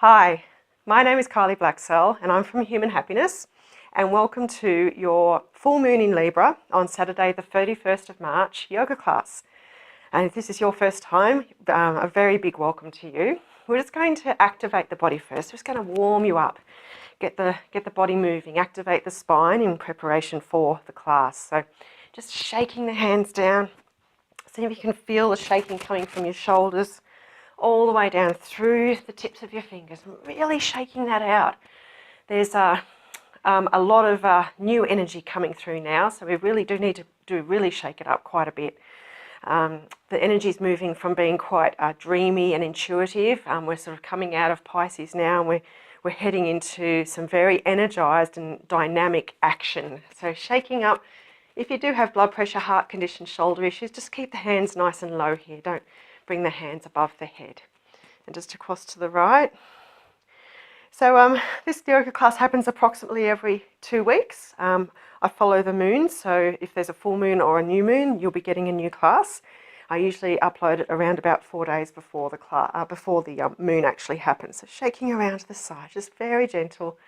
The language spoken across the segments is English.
Hi, my name is Kylie Blacksell and I'm from Human Happiness, and welcome to your full moon in Libra on Saturday the 31st of March yoga class. And if this is your first time, a very big welcome to you. We're just going to activate the body first. We're just going to warm you up, get the body moving, activate the spine in preparation for the class. So just shaking the hands down. See if you can feel the shaking coming from your shoulders all the way down through the tips of your fingers, really shaking that out. There's a lot of new energy coming through now, so we really do need to really shake it up quite a bit. The energy is moving from being quite dreamy and intuitive. We're sort of coming out of Pisces now, and we're heading into some very energized and dynamic action. So shaking up. If you do have blood pressure, heart condition, shoulder issues, just keep the hands nice and low here. Don't bring the hands above the head. And just across to the right. So this yoga class happens approximately every 2 weeks. I follow the moon, so if there's a full moon or a new moon, you'll be getting a new class. I usually upload it around about 4 days before the moon actually happens. So shaking around to the side, just very gentle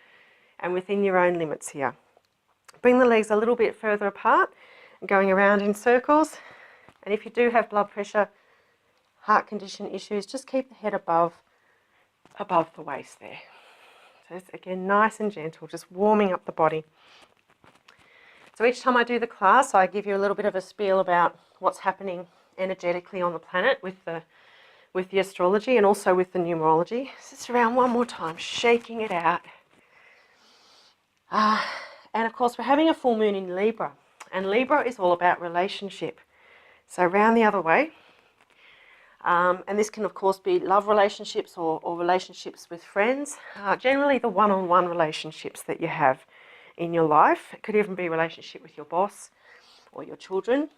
and within your own limits here. Bring the legs a little bit further apart and going around in circles. And if you do have blood pressure, heart condition issues, just keep the head above the waist there. So it's again nice and gentle, just warming up the body. So each time I do the class, I give you a little bit of a spiel about what's happening energetically on the planet with the astrology and also with the numerology. So just around one more time, shaking it out. And of course, we're having a full moon in Libra, and Libra is all about relationship. So round the other way. And this can, of course, be love relationships or relationships with friends. Generally, the one-on-one relationships that you have in your life. It could even be a relationship with your boss or your children.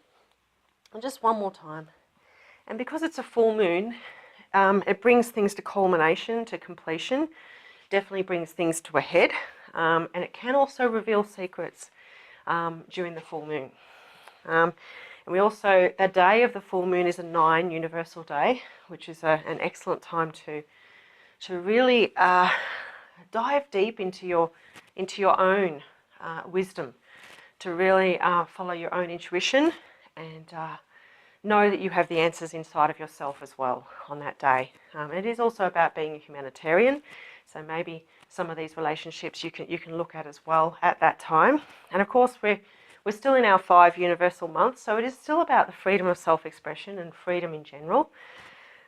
And just one more time. And because it's a full moon, it brings things to culmination, to completion. Definitely brings things to a head. And it can also reveal secrets during the full moon. And we also, the day of the full moon is a 9 universal day, which is an excellent time to really dive deep into your own wisdom, to really follow your own intuition and know that you have the answers inside of yourself as well on that day. It is also about being a humanitarian, so maybe some of these relationships you can look at as well at that time. And of course we're still in our 5 universal months, so it is still about the freedom of self-expression and freedom in general.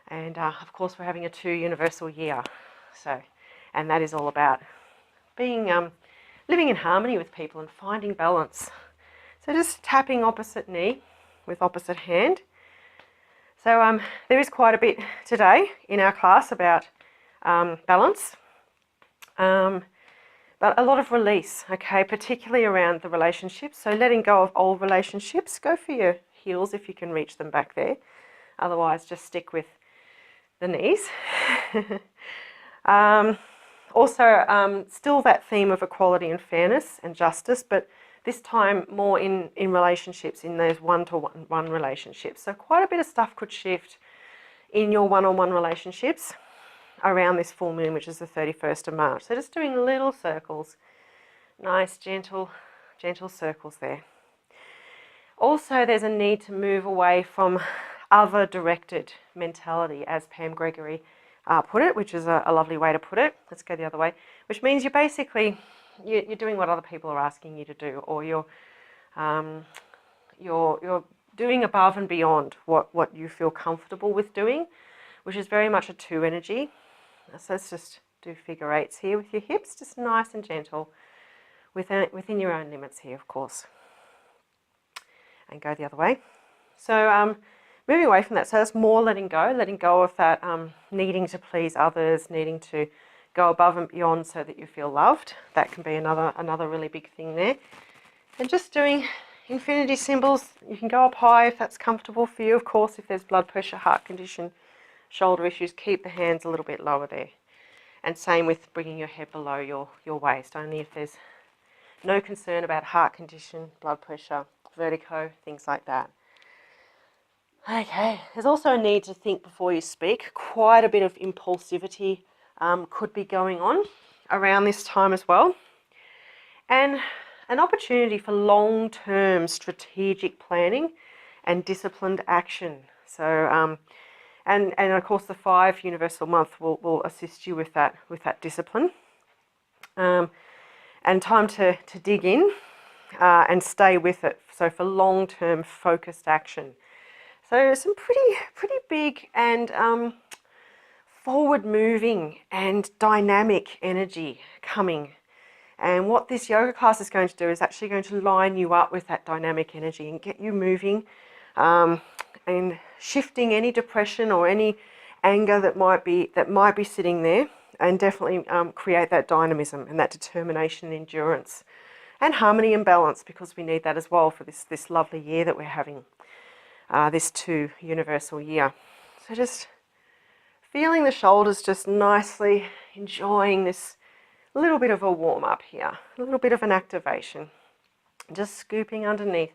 And of course, we're having a 2 universal year. So, and that is all about being, living in harmony with people and finding balance. So just tapping opposite knee with opposite hand. So there is quite a bit today in our class about balance. But a lot of release, okay, particularly around the relationships. So letting go of old relationships. Go for your heels if you can reach them back there. Otherwise, just stick with the knees. Also, still that theme of equality and fairness and justice, but this time more in relationships, in those one-to-one relationships. So quite a bit of stuff could shift in your one-on-one relationships around this full moon, which is the 31st of March. So just doing little circles, nice, gentle circles there. Also, there's a need to move away from other-directed mentality, as Pam Gregory put it, which is a lovely way to put it. Let's go the other way, which means you're basically, you're doing what other people are asking you to do, or you're doing above and beyond what you feel comfortable with doing, which is very much a 2 energy. So let's just do figure 8s here with your hips, just nice and gentle, within your own limits here, of course. And go the other way. So moving away from that, so that's more letting go of that needing to please others, needing to go above and beyond so that you feel loved. That can be another really big thing there. And just doing infinity symbols. You can go up high if that's comfortable for you. Of course, if there's blood pressure, heart condition, shoulder issues, keep the hands a little bit lower there. And same with bringing your head below your waist, only if there's no concern about heart condition, blood pressure, vertigo, things like that. Okay, there's also a need to think before you speak. Quite a bit of impulsivity could be going on around this time as well. And an opportunity for long-term strategic planning and disciplined action. So, and of course the 5 universal month will assist you with that discipline. And time to dig in and stay with it. So for long-term focused action. So some pretty big and forward-moving and dynamic energy coming. And what this yoga class is going to do is actually going to line you up with that dynamic energy and get you moving and shifting any depression or any anger that might be sitting there, and definitely create that dynamism and that determination and endurance and harmony and balance, because we need that as well for this lovely year that we're having, this 2 universal year. So just feeling the shoulders just nicely, enjoying this little bit of a warm up here, a little bit of an activation, just scooping underneath,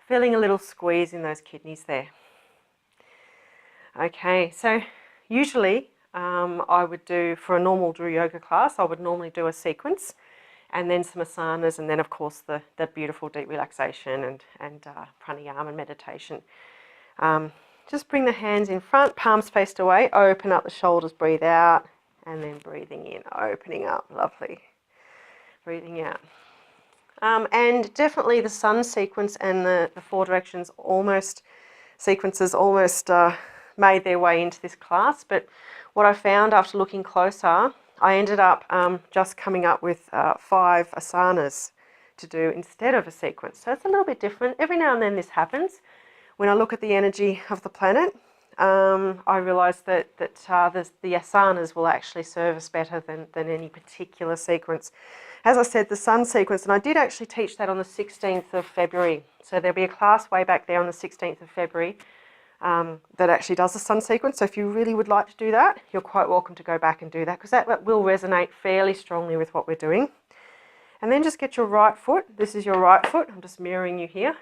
feeling a little squeeze in those kidneys there. Okay, so usually I would do, for a normal yoga class, I would normally do a sequence and then some asanas, and then of course the beautiful deep relaxation and pranayama and meditation. Just bring the hands in front, palms faced away, open up the shoulders, breathe out, and then breathing in, opening up, lovely. Breathing out. And definitely the sun sequence and the 4 directions sequences almost made their way into this class, but what I found after looking closer, I ended up just coming up with 5 asanas to do instead of a sequence. So it's a little bit different. Every now and then this happens. When I look at the energy of the planet, I realise that the asanas will actually serve us better than any particular sequence. As I said, the sun sequence, and I did actually teach that on the 16th of February. So there'll be a class way back there on the 16th of February that actually does the sun sequence. So if you really would like to do that, you're quite welcome to go back and do that, because that will resonate fairly strongly with what we're doing. And then just get your right foot. This is your right foot. I'm just mirroring you here.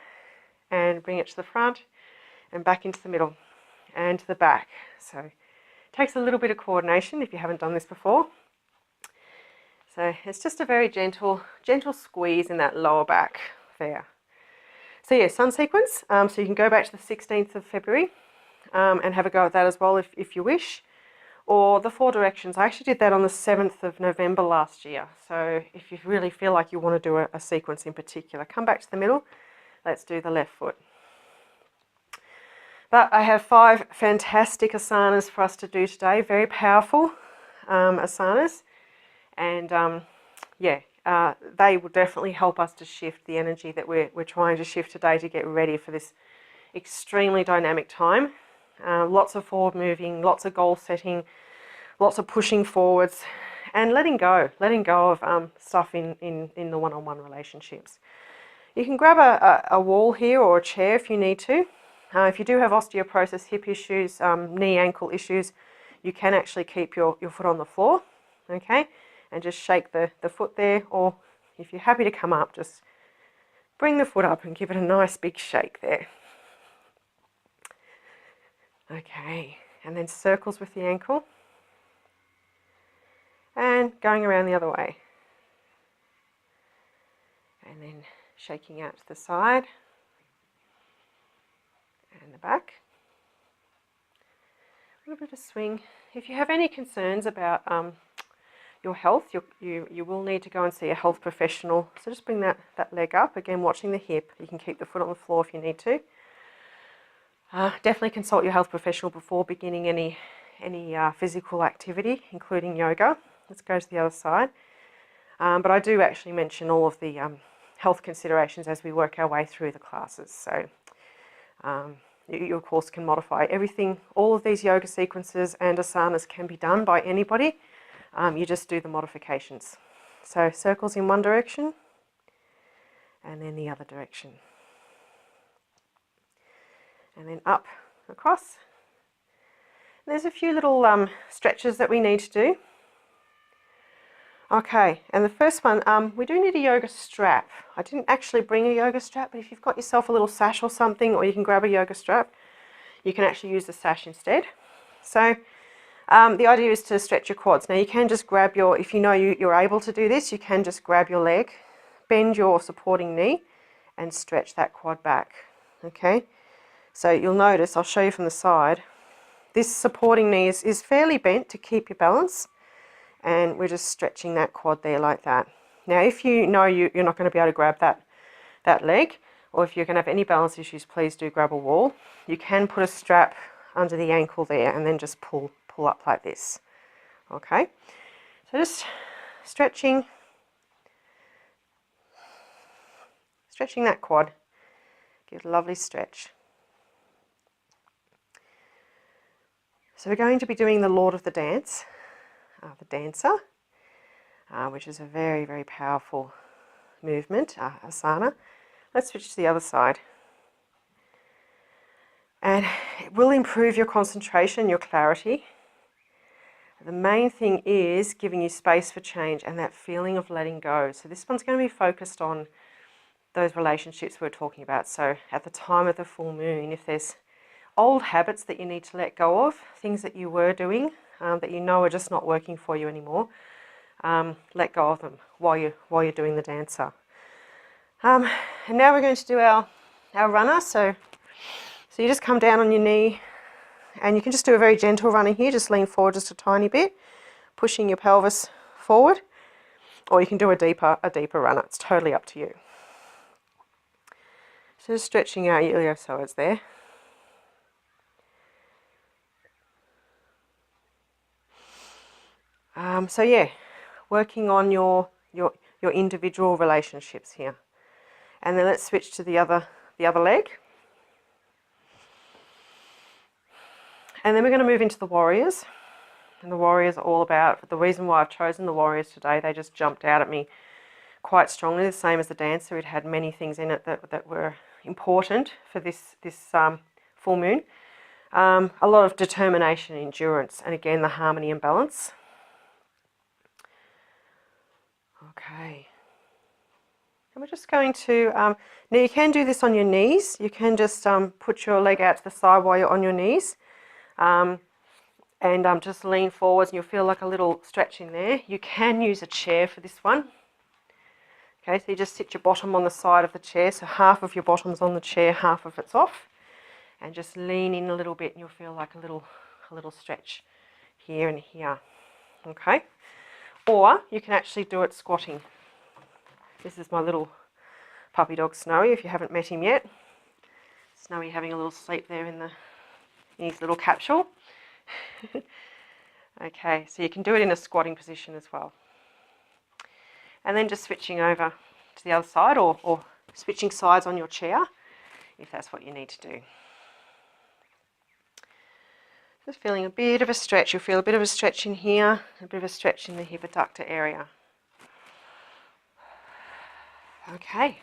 And bring it to the front and back into the middle and to the back. So it takes a little bit of coordination if you haven't done this before. So it's just a very gentle squeeze in that lower back there. So yeah, sun sequence. So you can go back to the 16th of February and have a go at that as well if you wish. Or the 4 directions. I actually did that on the 7th of November last year. So if you really feel like you want to do a sequence in particular, come back to the middle. Let's do the left foot. But I have 5 fantastic asanas for us to do today. Very powerful asanas. And they will definitely help us to shift the energy that we're trying to shift today to get ready for this extremely dynamic time. Lots of forward moving, lots of goal setting, lots of pushing forwards, and letting go of stuff in the one-on-one relationships. You can grab a wall here or a chair if you need to. If you do have osteoporosis, hip issues, knee, ankle issues, you can actually keep your foot on the floor, okay? And just shake the foot there, or if you're happy to come up, just bring the foot up and give it a nice big shake there. Okay, and then circles with the ankle. And going around the other way. And then shaking out to the side and the back. A little bit of swing. If you have any concerns about your health, you will need to go and see a health professional. So just bring that leg up, again watching the hip. You can keep the foot on the floor if you need to. Definitely consult your health professional before beginning any physical activity, including yoga. Let's go to the other side. But I do actually mention all of the health considerations as we work our way through the classes. So you of course can modify everything. All of these yoga sequences and asanas can be done by anybody. You just do the modifications. So circles in one direction and then the other direction. And then up, across. And there's a few little stretches that we need to do. Okay, and the first one, we do need a yoga strap. I didn't actually bring a yoga strap, but if you've got yourself a little sash or something, or you can grab a yoga strap, you can actually use the sash instead. So The idea is to stretch your quads. Now you can just grab your, if you know you're able to do this, you can just grab your leg, bend your supporting knee and stretch that quad back. Okay, so you'll notice, I'll show you from the side, this supporting knee is fairly bent to keep your balance, and we're just stretching that quad there like that. Now if you know you're not going to be able to grab that leg, or if you're going to have any balance issues, please do grab a wall. You can put a strap under the ankle there and then just pull up like this. Okay, so just stretching that quad. Give it a lovely stretch. So we're going to be doing the Lord of the Dance, the Dancer, which is a very, very powerful movement, asana. Let's switch to the other side. And it will improve your concentration, your clarity. The main thing is giving you space for change and that feeling of letting go. So this one's going to be focused on those relationships we're talking about. So at the time of the full moon, if there's old habits that you need to let go of, things that you were doing that you know are just not working for you anymore, let go of them while you're doing the dancer. And now we're going to do our runner. So you just come down on your knee, and you can just do a very gentle runner here. Just lean forward just a tiny bit, pushing your pelvis forward, or you can do a deeper runner. It's totally up to you. So just stretching out your iliopsoas there. So yeah, working on your individual relationships here. And then let's switch to the other leg. And then we're going to move into the warriors. And the warriors are all about, the reason why I've chosen the warriors today, they just jumped out at me quite strongly, the same as the dancer. It had many things in it that were important for this full moon. A lot of determination, endurance, and again the harmony and balance. Okay. And we're just going to, now you can do this on your knees. You can just put your leg out to the side while you're on your knees. And just lean forwards, and you'll feel like a little stretch in there. You can use a chair for this one. Okay, so you just sit your bottom on the side of the chair, so half of your bottom's on the chair, half of it's off, and just lean in a little bit, and you'll feel like a little stretch here and here. Okay, or you can actually do it squatting. This is my little puppy dog Snowy, if you haven't met him yet. Snowy having a little sleep there in his little capsule. Okay, so you can do it in a squatting position as well. And then just switching over to the other side, or switching sides on your chair, if that's what you need to do. Just feeling a bit of a stretch. You'll feel a bit of a stretch in here, a bit of a stretch in the hip adductor area. Okay,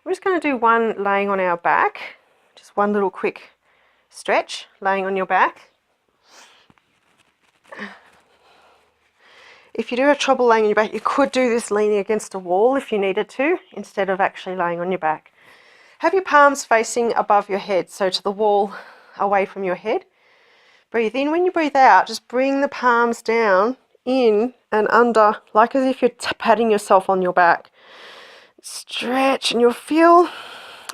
we're just going to do one laying on our back, just one little quick stretch, laying on your back. If you do have trouble laying on your back, you could do this leaning against a wall if you needed to, instead of actually laying on your back. Have your palms facing above your head, so to the wall, away from your head. Breathe in. When you breathe out, just bring the palms down, in and under, like as if you're patting yourself on your back. Stretch, and you'll feel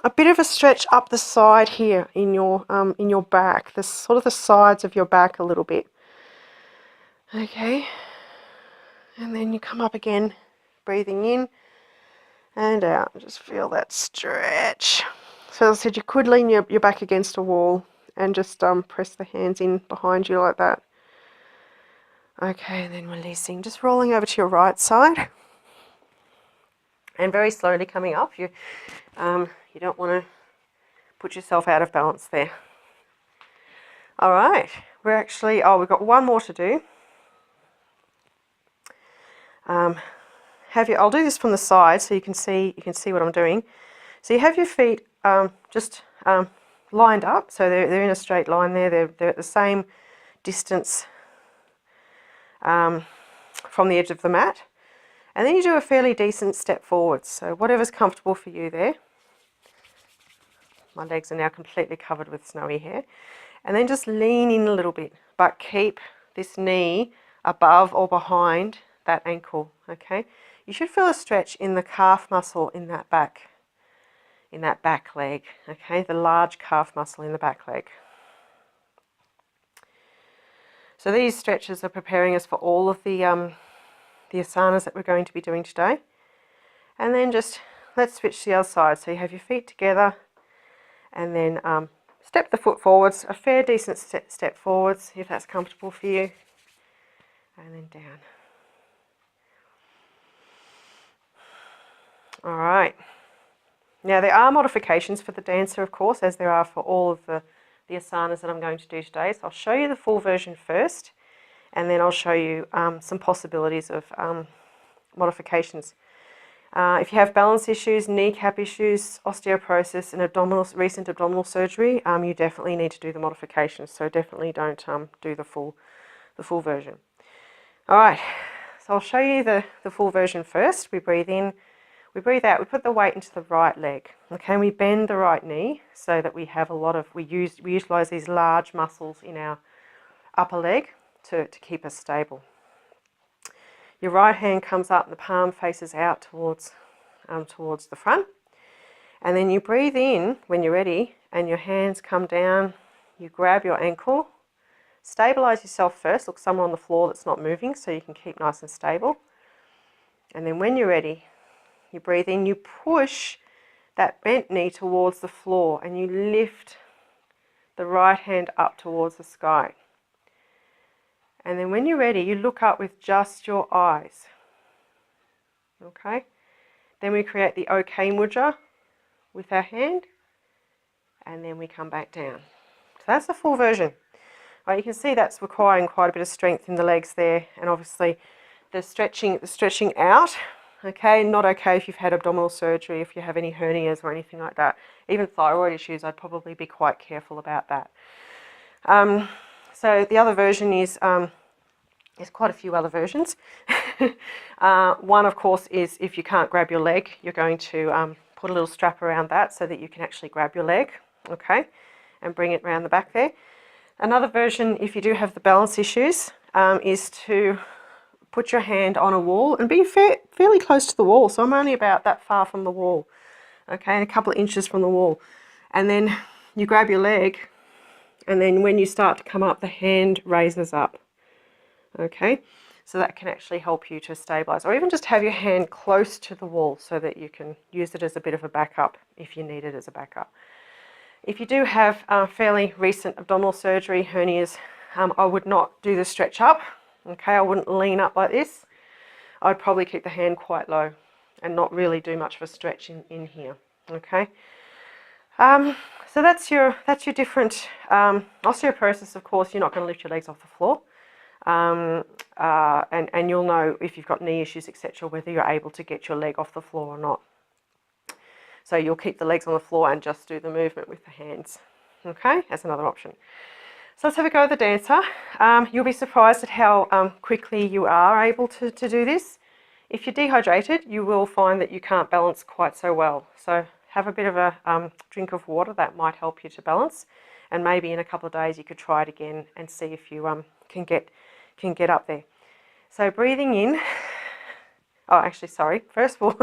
a bit of a stretch up the side here in your back, the sort of the sides of your back a little bit. Okay. And then you come up again, breathing in and out. Just feel that stretch. So as I said, you could lean your back against a wall and just press the hands in behind you like that. Okay, and then releasing. Just rolling over to your right side. And very slowly coming up. You don't want to put yourself out of balance there. All right, we've got one more to do. I'll do this from the side so you can see what I'm doing. So you have your feet just lined up, so they're in a straight line there. They're at the same distance from the edge of the mat, and then you do a fairly decent step forward. So whatever's comfortable for you there. My legs are now completely covered with snowy hair, and then just lean in a little bit, but keep this knee above or behind that ankle, okay? You should feel a stretch in the calf muscle in that back leg, okay? The large calf muscle in the back leg. So these stretches are preparing us for all of the asanas that we're going to be doing today. And then just let's switch to the other side. So you have your feet together, and then step the foot forwards, a fair decent step forwards if that's comfortable for you, and then down. All right. Now there are modifications for the dancer, of course, as there are for all of the asanas that I'm going to do today. So I'll show you the full version first, and then I'll show you some possibilities of modifications. If you have balance issues, kneecap issues, osteoporosis, and recent abdominal surgery, you definitely need to do the modifications. So definitely don't do the full version. All right, so I'll show you the full version first. We breathe in, we breathe out, we put the weight into the right leg. Okay, and we bend the right knee so that we have we utilize these large muscles in our upper leg to keep us stable. Your right hand comes up and the palm faces out towards the front. And then you breathe in when you're ready and your hands come down. You grab your ankle. Stabilize yourself first. Look somewhere on the floor that's not moving so you can keep nice and stable. And then when you're ready, you breathe in. You push that bent knee towards the floor and you lift the right hand up towards the sky. And then when you're ready, you look up with just your eyes. Okay? Then we create the OK mudra with our hand. And then we come back down. So that's the full version. Right, you can see that's requiring quite a bit of strength in the legs there. And obviously the stretching out. Okay, not okay if you've had abdominal surgery, if you have any hernias or anything like that. Even thyroid issues, I'd probably be quite careful about that. So the other version is, there's quite a few other versions. One, of course, is if you can't grab your leg, you're going to put a little strap around that so that you can actually grab your leg, okay, and bring it around the back there. Another version, if you do have the balance issues, is to put your hand on a wall and be fairly close to the wall. So I'm only about that far from the wall, okay, and a couple of inches from the wall. And then you grab your leg, and then when you start to come up, the hand raises up. Okay, so that can actually help you to stabilize, or even just have your hand close to the wall so that you can use it as a bit of a backup if you need it as a backup. If you do have fairly recent abdominal surgery, hernias, I would not do the stretch up. Okay, I wouldn't lean up like this. I'd probably keep the hand quite low and not really do much of a stretch in here. Okay. So that's your different osteoporosis. Of course, you're not going to lift your legs off the floor, and you'll know if you've got knee issues, etc., whether you're able to get your leg off the floor or not. So you'll keep the legs on the floor and just do the movement with the hands. Okay, that's another option. So let's have a go at the dancer. You'll be surprised at how quickly you are able to do this. If you're dehydrated, you will find that you can't balance quite so well. So have a bit of a drink of water. That might help you to balance. And maybe in a couple of days you could try it again and see if you can get up there. So breathing in. Oh, actually, sorry. First we'll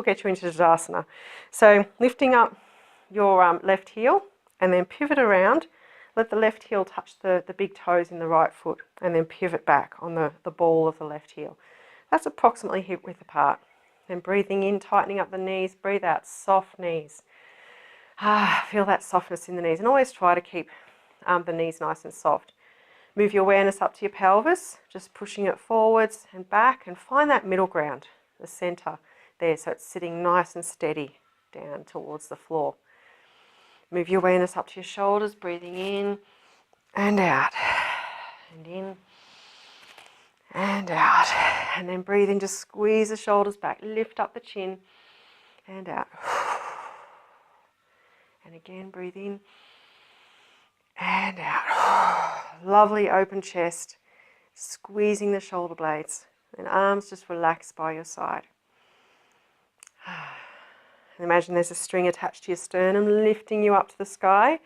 get you into Tadasana. So lifting up your left heel and then pivot around. Let the left heel touch the big toes in the right foot and then pivot back on the ball of the left heel. That's approximately hip width apart. Then breathing in, tightening up the knees. Breathe out, soft knees. Feel that softness in the knees. And always try to keep the knees nice and soft. Move your awareness up to your pelvis, just pushing it forwards and back, and find that middle ground, the center there, so it's sitting nice and steady down towards the floor. Move your awareness up to your shoulders, breathing in and out, and in and out. And then breathe in, just squeeze the shoulders back, lift up the chin and out. And again, breathe in and out. Lovely open chest, squeezing the shoulder blades, and arms just relax by your side. Imagine there's a string attached to your sternum, lifting you up to the sky,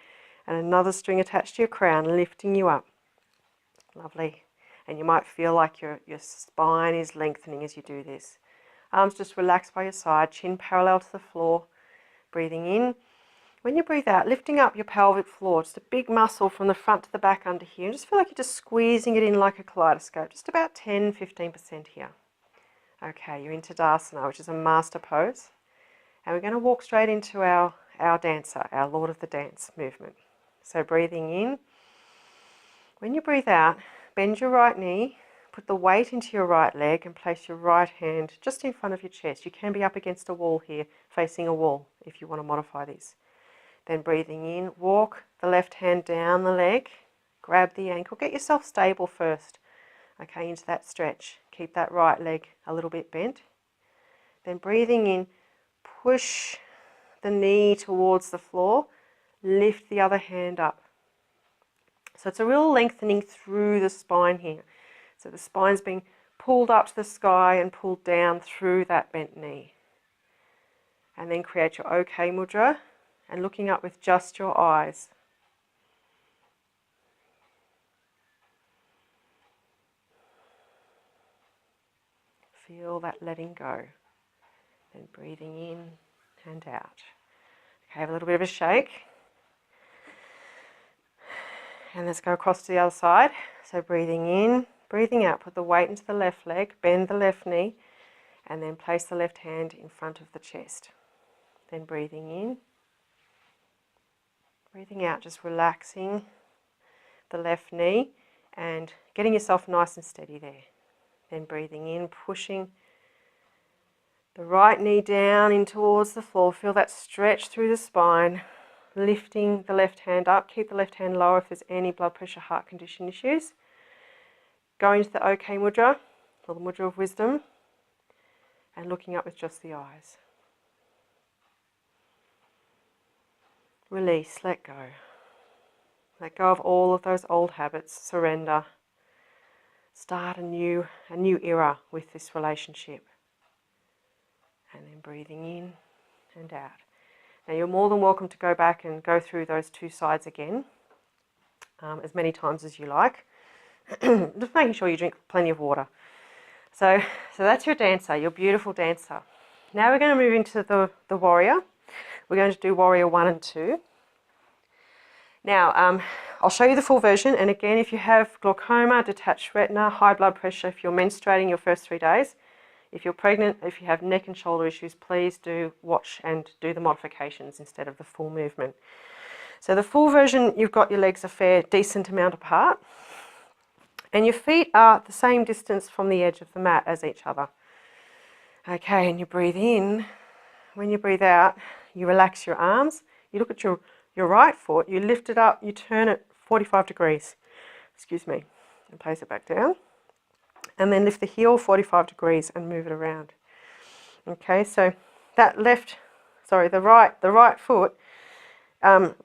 and another string attached to your crown, lifting you up. Lovely. And you might feel like your spine is lengthening as you do this. Arms just relaxed by your side, chin parallel to the floor. Breathing in. When you breathe out, lifting up your pelvic floor, just a big muscle from the front to the back under here. And just feel like you're just squeezing it in like a kaleidoscope, just about 10-15% here. Okay, you're into Tadasana, which is a master pose. And we're going to walk straight into our dancer, our Lord of the Dance movement. So breathing in. When you breathe out, bend your right knee, put the weight into your right leg and place your right hand just in front of your chest. You can be up against a wall here, facing a wall if you want to modify this. Then breathing in, walk the left hand down the leg, grab the ankle, get yourself stable first. Okay, into that stretch. Keep that right leg a little bit bent. Then breathing in, push the knee towards the floor, lift the other hand up. So it's a real lengthening through the spine here. So the spine's being pulled up to the sky and pulled down through that bent knee. And then create your OK mudra and looking up with just your eyes. Feel that letting go. Then breathing in and out. Okay, have a little bit of a shake. And let's go across to the other side. So breathing in, breathing out, put the weight into the left leg, bend the left knee, and then place the left hand in front of the chest. Then breathing in, breathing out, just relaxing the left knee and getting yourself nice and steady there. Then breathing in, pushing the right knee down in towards the floor. Feel that stretch through the spine. Lifting the left hand up. Keep the left hand lower if there's any blood pressure, heart condition issues. Going to the OK mudra, or the mudra of wisdom, and looking up with just the eyes. Release, let go. Let go of all of those old habits, surrender. Start a new era with this relationship. And then breathing in and out. Now you're more than welcome to go back and go through those two sides again, as many times as you like. Just making sure you drink plenty of water. So that's your dancer, your beautiful dancer. Now we're going to move into the warrior. We're going to do warrior 1 and 2. Now I'll show you the full version, and again, if you have glaucoma, detached retina, high blood pressure, if you're menstruating your first 3 days, if you're pregnant, if you have neck and shoulder issues, please do watch and do the modifications instead of the full movement. So the full version, you've got your legs a fair decent amount apart, and your feet are the same distance from the edge of the mat as each other. Okay, and you breathe in. When you breathe out, you relax your arms. You look at your right foot, you lift it up, you turn it 45 degrees, and place it back down. And then lift the heel 45 degrees and move it around. Okay, so that the right foot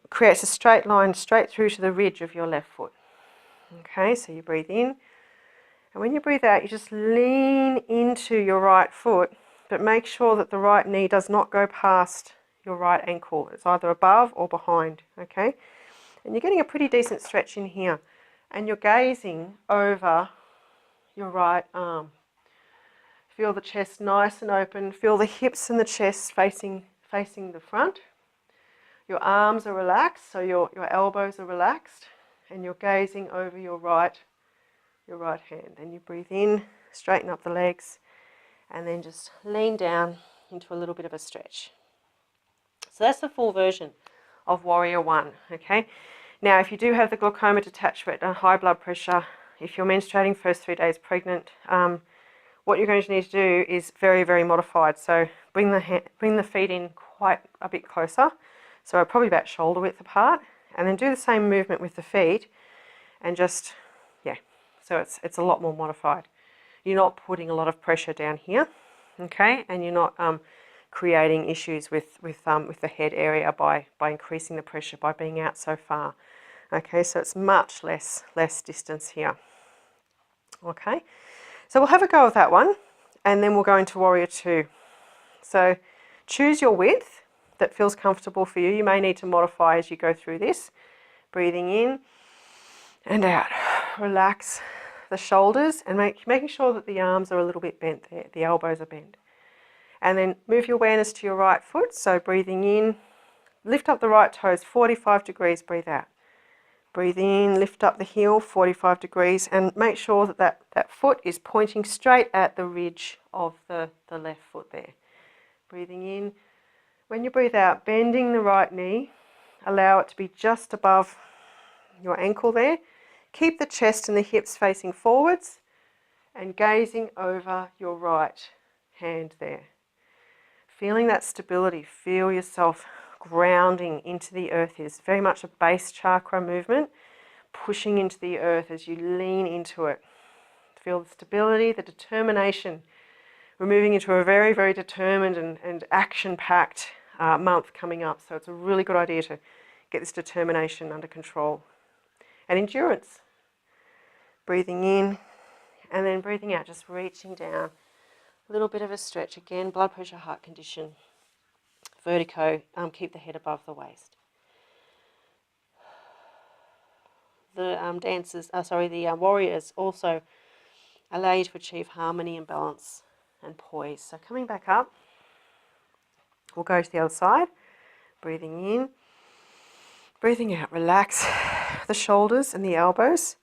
creates a straight line straight through to the ridge of your left foot. Okay, so you breathe in, and when you breathe out, you just lean into your right foot, but make sure that the right knee does not go past your right ankle. It's either above or behind, okay? And you're getting a pretty decent stretch in here, and you're gazing over your right arm. Feel the chest nice and open. Feel the hips and the chest facing the front. Your arms are relaxed, so your elbows are relaxed, and you're gazing over your right hand. Then you breathe in, straighten up the legs, and then just lean down into a little bit of a stretch. So that's the full version of Warrior 1, okay? Now, if you do have the glaucoma, detached retina, high blood pressure, if you're menstruating first 3 days pregnant, what you're going to need to do is very, very modified. So bring the feet in quite a bit closer, so probably about shoulder width apart, and then do the same movement with the feet, and just, so it's a lot more modified. You're not putting a lot of pressure down here, okay, and you're not creating issues with the head area by increasing the pressure by being out so far. Okay, so it's much less distance here. Okay, so we'll have a go of that one, and then we'll go into Warrior 2. So choose your width that feels comfortable for you. You may need to modify as you go through this. Breathing in and out. Relax the shoulders and making sure that the arms are a little bit bent there, the elbows are bent. And then move your awareness to your right foot, so breathing in, lift up the right toes, 45 degrees, breathe out. Breathe in, lift up the heel, 45 degrees, and make sure that that foot is pointing straight at the ridge of the left foot there. Breathing in. When you breathe out, bending the right knee, allow it to be just above your ankle there. Keep the chest and the hips facing forwards and gazing over your right hand there. Feeling that stability, feel yourself grounding into the earth. It's very much a base chakra movement, pushing into the earth as you lean into it. Feel the stability, the determination. We're moving into a very, very determined and action-packed month coming up, so it's a really good idea to get this determination under control. And endurance. Breathing in and then breathing out, just reaching down. A little bit of a stretch. Again, blood pressure, heart condition, vertigo, keep the head above the waist. The warriors also allow you to achieve harmony and balance and poise. So coming back up, we'll go to the other side. Breathing in, breathing out, relax the shoulders and the elbows.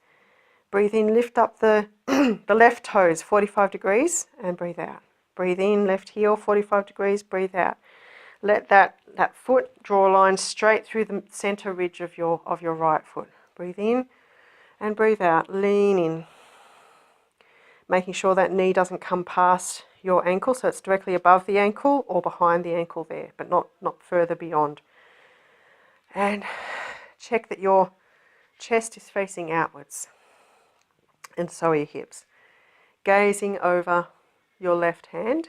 Breathe in, lift up the left toes, 45 degrees, and breathe out. Breathe in, left heel, 45 degrees, breathe out. Let that foot draw a line straight through the center ridge of your right foot. Breathe in and breathe out. Lean in, making sure that knee doesn't come past your ankle, so it's directly above the ankle or behind the ankle there, but not further beyond. And check that your chest is facing outwards, and so are your hips. Gazing over your left hand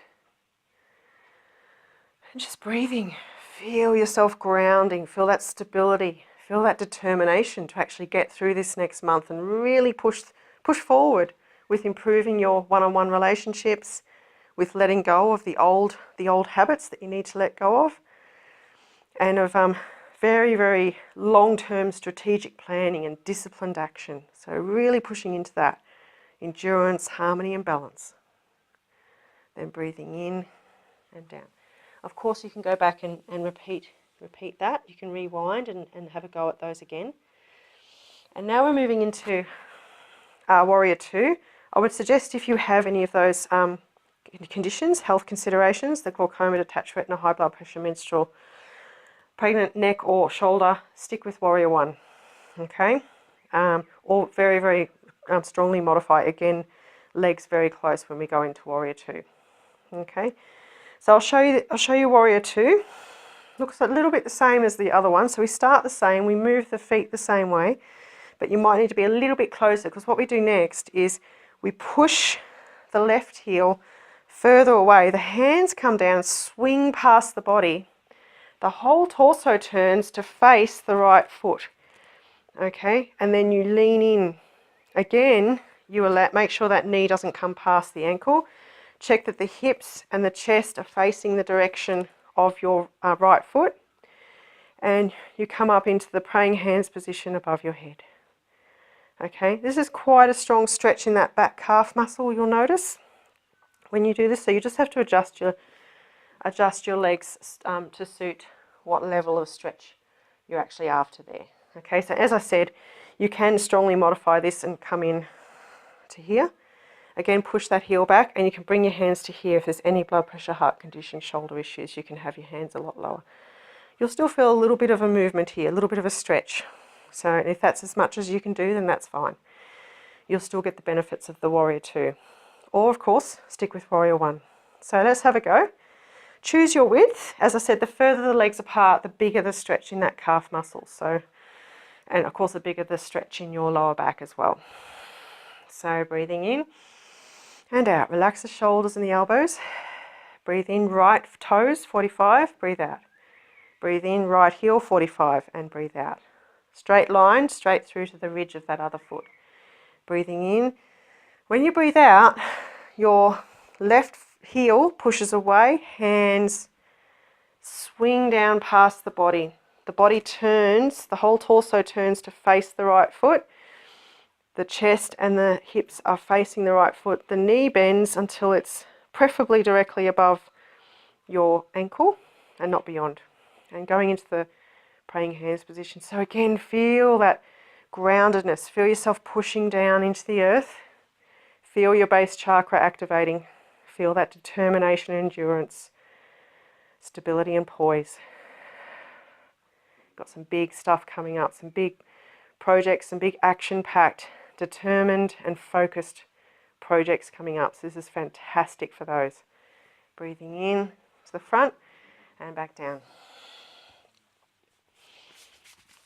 and just breathing. Feel yourself grounding, feel that stability, feel that determination to actually get through this next month and really push forward with improving your one-on-one relationships, with letting go of the old habits that you need to let go of, and of very, very long-term strategic planning and disciplined action. So really pushing into that endurance, harmony and balance. Then breathing in and down. Of course, you can go back and repeat that. You can rewind and have a go at those again. And now we're moving into Warrior 2. I would suggest if you have any of those conditions, health considerations, the glaucoma, detached retina, high blood pressure, menstrual, pregnant, neck or shoulder, stick with Warrior 1, okay? Or very, very strongly modify. Again, legs very close when we go into Warrior 2, okay? So I'll show you Warrior 2. Looks a little bit the same as the other one. So we start the same, we move the feet the same way, but you might need to be a little bit closer, because what we do next is we push the left heel further away. The hands come down, swing past the body. The whole torso turns to face the right foot, okay? And then you lean in. Again, you make sure that knee doesn't come past the ankle. Check that the hips and the chest are facing the direction of your right foot. And you come up into the praying hands position above your head. Okay, this is quite a strong stretch in that back calf muscle, you'll notice when you do this. So you just have to adjust your legs to suit what level of stretch you're actually after there. Okay, so as I said, you can strongly modify this and come in to here. Again, push that heel back, and you can bring your hands to here. If there's any blood pressure, heart condition, shoulder issues, you can have your hands a lot lower. You'll still feel a little bit of a movement here, a little bit of a stretch. So if that's as much as you can do, then that's fine. You'll still get the benefits of the Warrior 2. Or, of course, stick with Warrior 1. So let's have a go. Choose your width. As I said, the further the legs apart, the bigger the stretch in that calf muscle. So, and of course, the bigger the stretch in your lower back as well. So breathing in and out. Relax the shoulders and the elbows. Breathe in, right toes, 45. Breathe out. Breathe in, right heel, 45. And breathe out. Straight line, straight through to the ridge of that other foot. Breathing in. When you breathe out, your left heel pushes away, hands swing down past the body. The body turns, the whole torso turns to face the right foot. The chest and the hips are facing the right foot. The knee bends until it's preferably directly above your ankle and not beyond. And going into the praying hands position. So again, feel that groundedness. Feel yourself pushing down into the earth. Feel your base chakra activating. Feel that determination and endurance, stability and poise. Got some big stuff coming up, some big projects, some big action-packed, determined and focused projects coming up. So this is fantastic for those. Breathing in to the front and back down.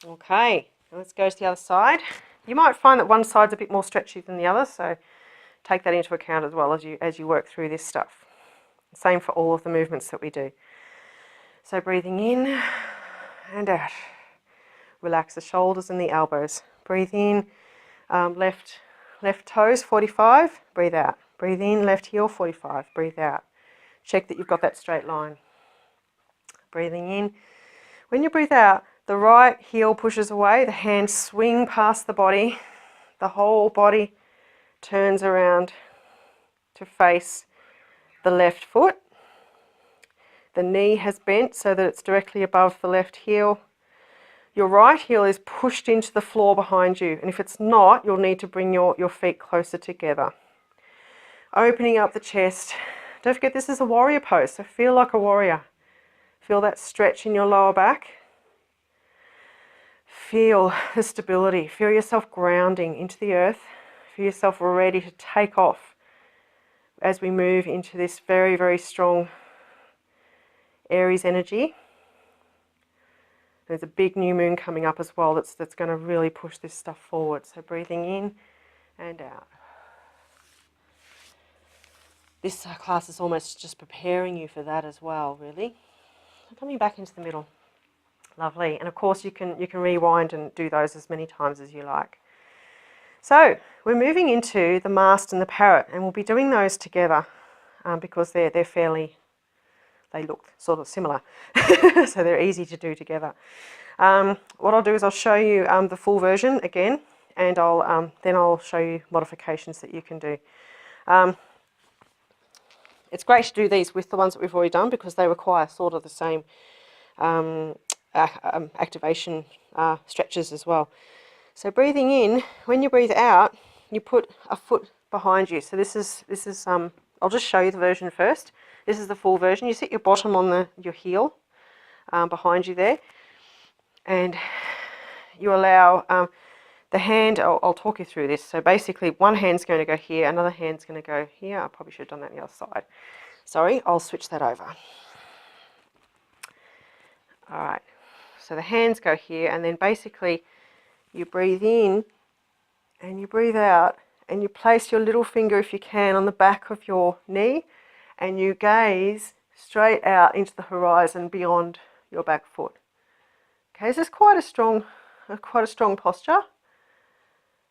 Okay, let's go to the other side. You might find that one side's a bit more stretchy than the other, so take that into account as well as you work through this stuff. Same for all of the movements that we do. So breathing in and out. Relax the shoulders and the elbows. Breathe in, left toes 45, breathe out. Breathe in, left heel 45, breathe out. Check that you've got that straight line. Breathing in. When you breathe out, the right heel pushes away, the hands swing past the body, the whole body turns around to face the left foot. The knee has bent so that it's directly above the left heel. Your right heel is pushed into the floor behind you, and if it's not, you'll need to bring your feet closer together. Opening up the chest. Don't forget this is a warrior pose, so feel like a warrior. Feel that stretch in your lower back. Feel the stability. Feel yourself grounding into the earth. Feel yourself ready to take off as we move into this very, very strong Aries energy. There's a big new moon coming up as well that's going to really push this stuff forward. So breathing in and out. This class is almost just preparing you for that as well, really. Coming back into the middle. Lovely. And of course you can rewind and do those as many times as you like. So we're moving into the mast and the parrot, and we'll be doing those together because they look sort of similar. So they're easy to do together. What I'll do is I'll show you the full version again, and then I'll show you modifications that you can do. It's great to do these with the ones that we've already done because they require sort of the same activation stretches as well. So breathing in, when you breathe out, you put a foot behind you. So this is I'll just show you the version first. This is the full version. You sit your bottom on your heel behind you there, and you allow the hand. I'll talk you through this. So basically, one hand's going to go here, another hand's going to go here. I probably should have done that on the other side. Sorry, I'll switch that over. All right. So the hands go here, and then basically you breathe in and you breathe out, and you place your little finger, if you can, on the back of your knee, and you gaze straight out into the horizon beyond your back foot. Okay, this is quite a strong posture.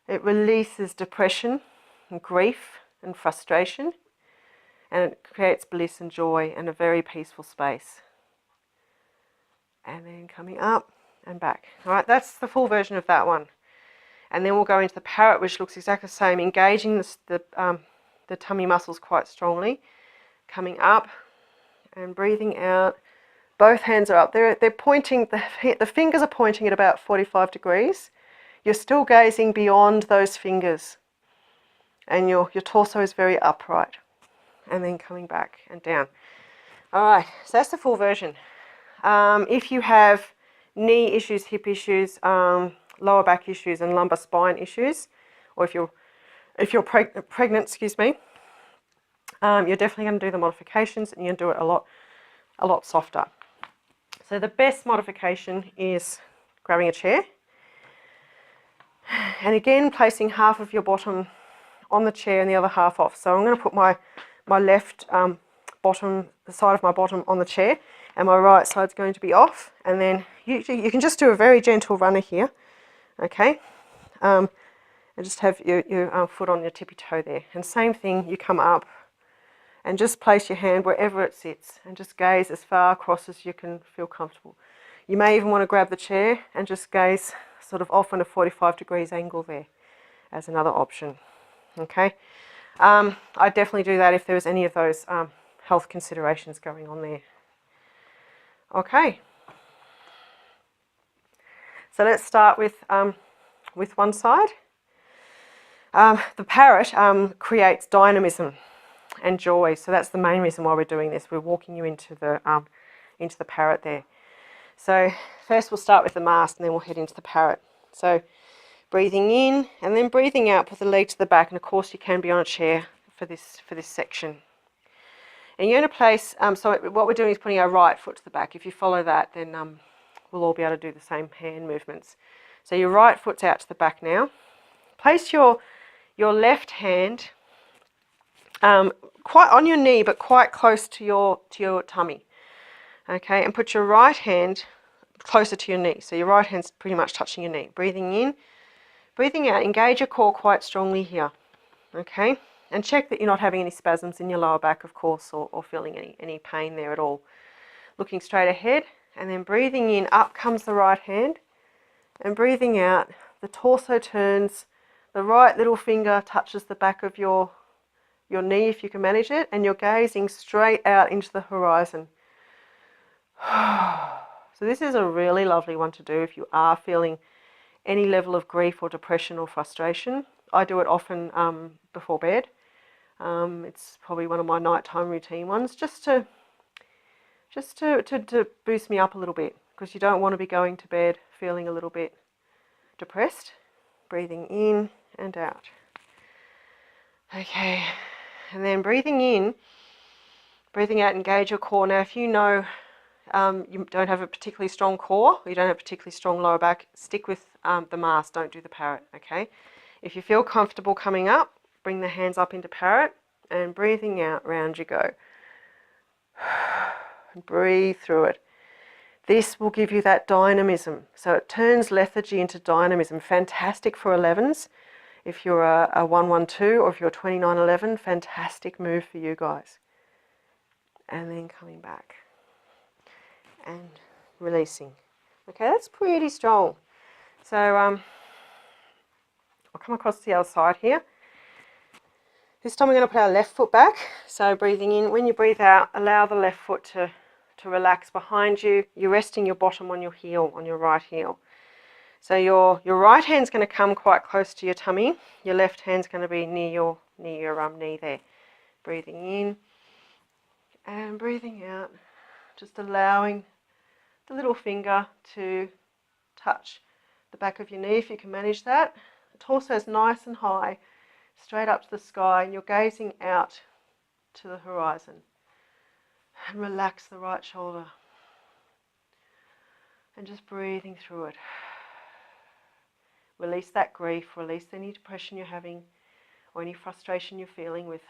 It releases depression and grief and frustration, and it creates bliss and joy and a very peaceful space. And then coming up and back. All right, that's the full version of that one. And then we'll go into the parrot, which looks exactly the same, engaging the tummy muscles quite strongly. Coming up and breathing out. Both hands are up. They're pointing, the fingers are pointing at about 45 degrees. You're still gazing beyond those fingers. And your torso is very upright. And then coming back and down. All right, so that's the full version. If you have knee issues, hip issues, lower back issues and lumbar spine issues, or if you're pregnant, excuse me, you're definitely going to do the modifications, and you're going to do it a lot softer. So the best modification is grabbing a chair, and again placing half of your bottom on the chair and the other half off. So I'm going to put my left bottom, the side of my bottom on the chair, and my right side's going to be off. And then you can just do a very gentle runner here, okay? And just have your foot on your tippy toe there. And same thing, you come up and just place your hand wherever it sits and just gaze as far across as you can feel comfortable. You may even want to grab the chair and just gaze sort of off on a 45 degrees angle there as another option. Okay, I'd definitely do that if there was any of those health considerations going on there. Okay, so let's start with one side. The parrot creates dynamism and joy, so that's the main reason why we're doing this. We're walking you into the parrot there. So first we'll start with the mast, and then we'll head into the parrot. So breathing in and then breathing out, put the leg to the back, and of course you can be on a chair for this section. And you're going to place, so what we're doing is putting our right foot to the back. If you follow that, then we'll all be able to do the same hand movements. So your right foot's out to the back now. Place your left hand quite on your knee, but quite close to your tummy. Okay, and put your right hand closer to your knee. So your right hand's pretty much touching your knee. Breathing in, breathing out. Engage your core quite strongly here. Okay, and check that you're not having any spasms in your lower back, of course, or feeling any pain there at all. Looking straight ahead, and then breathing in, up comes the right hand, and breathing out, the torso turns, the right little finger touches the back of your knee if you can manage it, and you're gazing straight out into the horizon. So this is a really lovely one to do if you are feeling any level of grief or depression or frustration. I do it often before bed. It's probably one of my nighttime routine ones, just to boost me up a little bit, because you don't want to be going to bed feeling a little bit depressed. Breathing in and out. Okay, and then breathing in, breathing out, engage your core. Now if you know you don't have a particularly strong core, or you don't have a particularly strong lower back, stick with the mast, don't do the parrot, okay? If you feel comfortable coming up, bring the hands up into parrot, and breathing out, round you go. And breathe through it. This will give you that dynamism. So it turns lethargy into dynamism. Fantastic for 11s. If you're a 112 or if you're a 2911, fantastic move for you guys. And then coming back and releasing. Okay, that's pretty strong. So I'll come across to the other side here. This time we're going to put our left foot back. So breathing in, when you breathe out, allow the left foot to relax behind you. You're resting your bottom on your heel, on your right heel. So your right hand's going to come quite close to your tummy. Your left hand's going to be near your knee there. Breathing in and breathing out, just allowing the little finger to touch the back of your knee if you can manage that. The torso is nice and high, straight up to the sky, and you're gazing out to the horizon. And relax the right shoulder. And just breathing through it. Release that grief, release any depression you're having, or any frustration you're feeling with,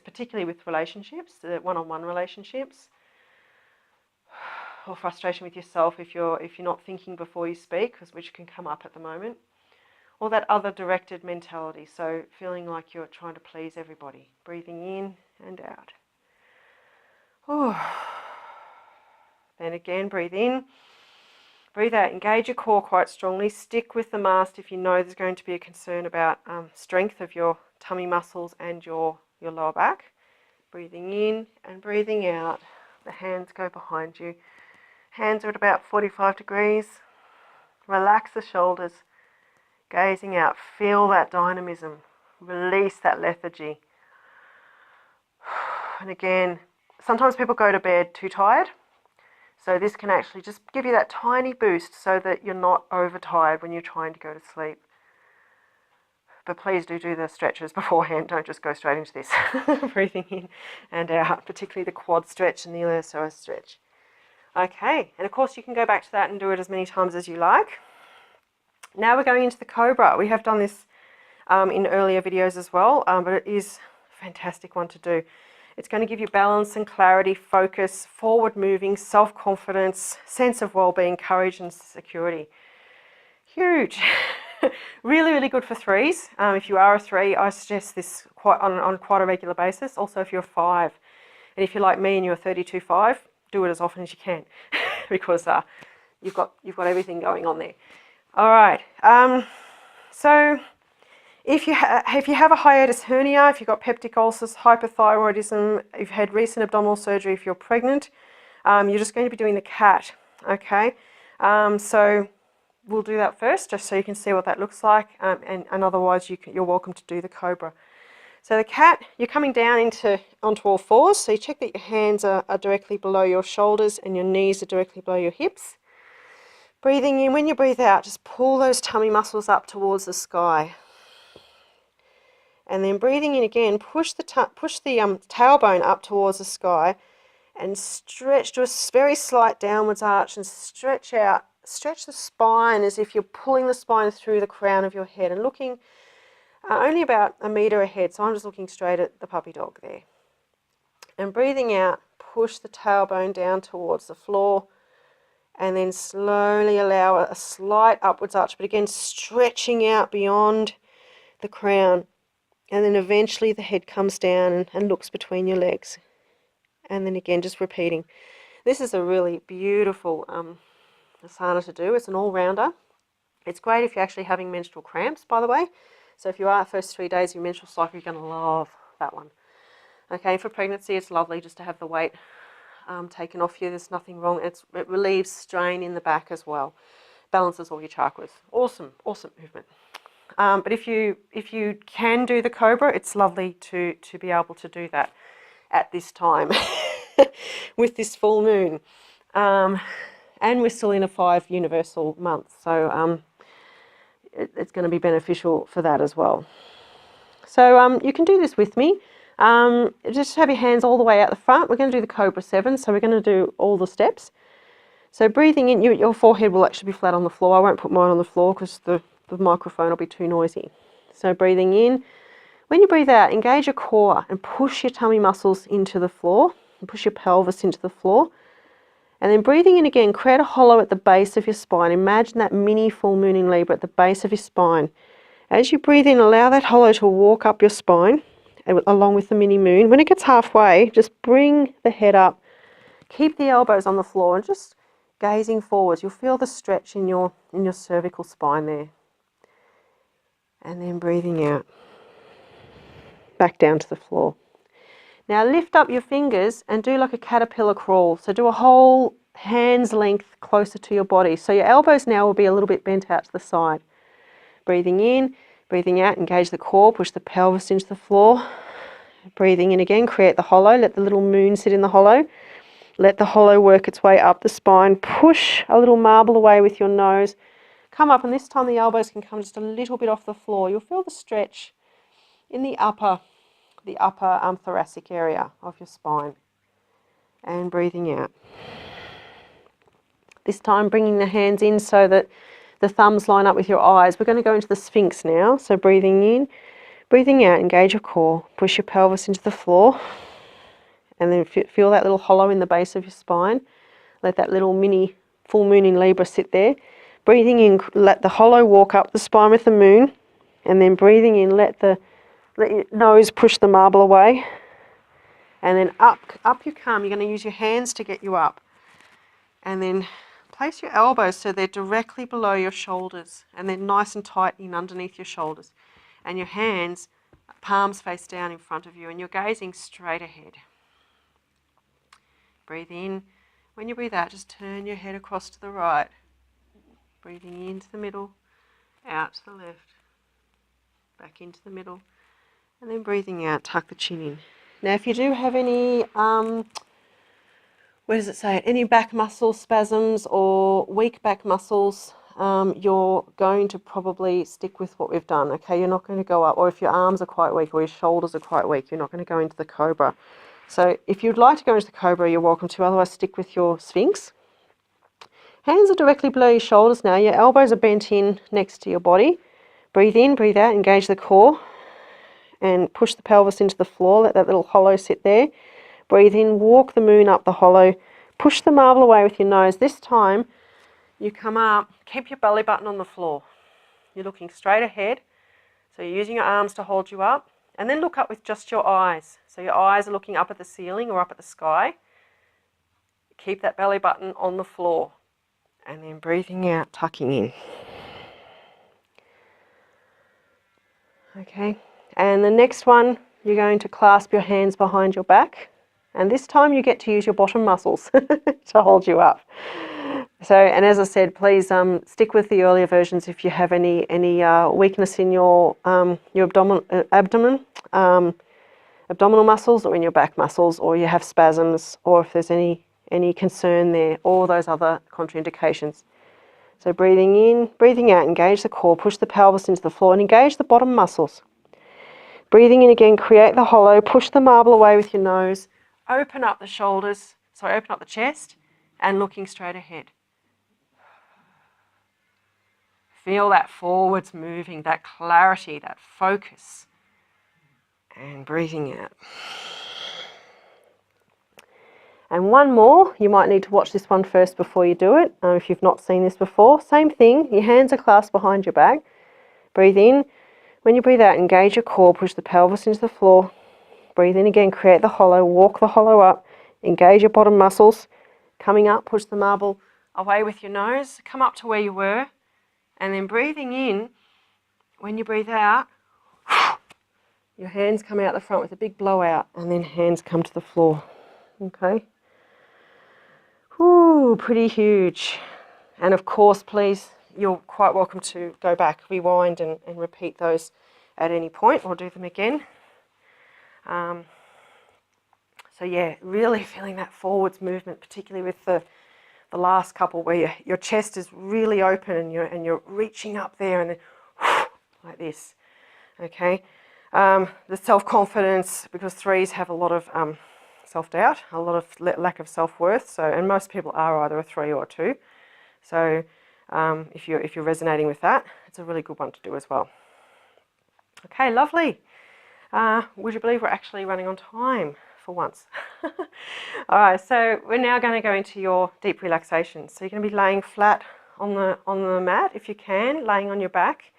particularly with relationships, one-on-one relationships, or frustration with yourself if you're not thinking before you speak, which can come up at the moment, or that other directed mentality, so feeling like you're trying to please everybody. Breathing in and out. Then again, breathe in, breathe out, engage your core quite strongly, stick with the mast if you know there's going to be a concern about strength of your tummy muscles and your lower back. Breathing in and breathing out, the hands go behind you. Hands are at about 45 degrees. Relax the shoulders, gazing out, feel that dynamism, release that lethargy. And again, sometimes people go to bed too tired, so this can actually just give you that tiny boost so that you're not overtired when you're trying to go to sleep. But please do the stretches beforehand, don't just go straight into this. Breathing in and out, particularly the quad stretch and the iliopsoas stretch. Okay, and of course you can go back to that and do it as many times as you like. Now we're going into the cobra. We have done this in earlier videos as well, but it is a fantastic one to do. It's going to give you balance and clarity, focus, forward moving, self-confidence, sense of well-being, courage and security. Huge. Really, really good for 3s. If you are a 3, I suggest this on quite a regular basis. Also if you're a 5. And if you're like me and you're a 32-5, do it as often as you can because you've got everything going on there. All right. So If you have a hiatus hernia, if you've got peptic ulcers, hypothyroidism, if you've had recent abdominal surgery, if you're pregnant, you're just going to be doing the cat, okay? So we'll do that first, just so you can see what that looks like, and otherwise you're welcome to do the cobra. So the cat, you're coming down onto all fours, so you check that your hands are directly below your shoulders and your knees are directly below your hips. Breathing in, when you breathe out, just pull those tummy muscles up towards the sky. And then breathing in again, push the tailbone up towards the sky and stretch, do a very slight downwards arch and stretch out. Stretch the spine as if you're pulling the spine through the crown of your head and looking only about a metre ahead. So I'm just looking straight at the puppy dog there. And breathing out, push the tailbone down towards the floor. And then slowly allow a slight upwards arch, but again stretching out beyond the crown. And then eventually the head comes down and looks between your legs. And then again, just repeating. This is a really beautiful asana to do. It's an all-rounder. It's great if you're actually having menstrual cramps, by the way. So if you are first 3 days of your menstrual cycle, you're going to love that one. Okay, for pregnancy, it's lovely just to have the weight taken off you. There's nothing wrong. It relieves strain in the back as well. Balances all your chakras. Awesome, awesome movement. But if you can do the cobra, it's lovely to be able to do that at this time with this full moon. And we're still in a 5 universal month, so it's going to be beneficial for that as well. So you can do this with me. Just have your hands all the way out the front. We're going to do the Cobra 7, so we're going to do all the steps. So breathing in, your forehead will actually be flat on the floor. I won't put mine on the floor because the microphone will be too noisy. So breathing in. When you breathe out, engage your core and push your tummy muscles into the floor. And push your pelvis into the floor. And then breathing in again, create a hollow at the base of your spine. Imagine that mini full moon in Libra at the base of your spine. As you breathe in, allow that hollow to walk up your spine along with the mini moon. When it gets halfway, just bring the head up. Keep the elbows on the floor and just gazing forwards. You'll feel the stretch in your cervical spine there. And then breathing out. Back down to the floor. Now lift up your fingers and do like a caterpillar crawl. So do a whole hand's length closer to your body. So your elbows now will be a little bit bent out to the side. Breathing in, breathing out, engage the core, push the pelvis into the floor. Breathing in again, create the hollow, let the little moon sit in the hollow. Let the hollow work its way up the spine. Push a little marble away with your nose. Come up, and this time the elbows can come just a little bit off the floor. You'll feel the stretch in the upper thoracic area of your spine. And breathing out. This time bringing the hands in so that the thumbs line up with your eyes. We're going to go into the Sphinx now. So breathing in, breathing out, engage your core. Push your pelvis into the floor. And then feel that little hollow in the base of your spine. Let that little mini full moon in Libra sit there. Breathing in, let the hollow walk up the spine with the moon. And then breathing in, let your nose push the marble away. And then up you come. You're going to use your hands to get you up. And then place your elbows so they're directly below your shoulders. And they're nice and tight in underneath your shoulders. And your hands, palms face down in front of you. And you're gazing straight ahead. Breathe in. When you breathe out, just turn your head across to the right. Breathing into the middle, out to the left, back into the middle, and then breathing out, tuck the chin in. Now, if you do have any, any back muscle spasms or weak back muscles, you're going to probably stick with what we've done, okay? You're not going to go up, or if your arms are quite weak or your shoulders are quite weak, you're not going to go into the Cobra. So if you'd like to go into the Cobra, you're welcome to, otherwise stick with your Sphinx. Hands are directly below your shoulders now. Your elbows are bent in next to your body. Breathe in, breathe out, engage the core. And push the pelvis into the floor. Let that little hollow sit there. Breathe in, walk the moon up the hollow. Push the marble away with your nose. This time, you come up, keep your belly button on the floor. You're looking straight ahead. So you're using your arms to hold you up. And then look up with just your eyes. So your eyes are looking up at the ceiling or up at the sky. Keep that belly button on the floor. And then breathing out, tucking in. Okay, and the next one, you're going to clasp your hands behind your back, and this time you get to use your bottom muscles to hold you up. So, and as I said, please stick with the earlier versions if you have any weakness in your abdominal muscles or in your back muscles, or you have spasms, or if there's any concern there, or those other contraindications. So breathing in, breathing out, engage the core, push the pelvis into the floor and engage the bottom muscles. Breathing in again, create the hollow, push the marble away with your nose, open up the shoulders, open up the chest, and looking straight ahead. Feel that forwards moving, that clarity, that focus. And breathing out. And one more, you might need to watch this one first before you do it, if you've not seen this before. Same thing, your hands are clasped behind your back. Breathe in. When you breathe out, engage your core, push the pelvis into the floor. Breathe in again, create the hollow, walk the hollow up, engage your bottom muscles. Coming up, push the marble away with your nose, come up to where you were, and then breathing in, when you breathe out, your hands come out the front with a big blowout, and then hands come to the floor. Okay? Ooh, pretty huge. And of course, please, you're quite welcome to go back, rewind and repeat those at any point, or do them again. So yeah, really feeling that forwards movement, particularly with the last couple where your chest is really open and you're reaching up there and then like this. Okay, the self-confidence, because threes have a lot of self-doubt, a lot of lack of self-worth. So, and most people are either a 3 or a 2. So, if you're resonating with that, it's a really good one to do as well. Okay, lovely. Would you believe we're actually running on time for once? All right, so we're now going to go into your deep relaxation. So you're going to be laying flat on the mat if you can, laying on your back.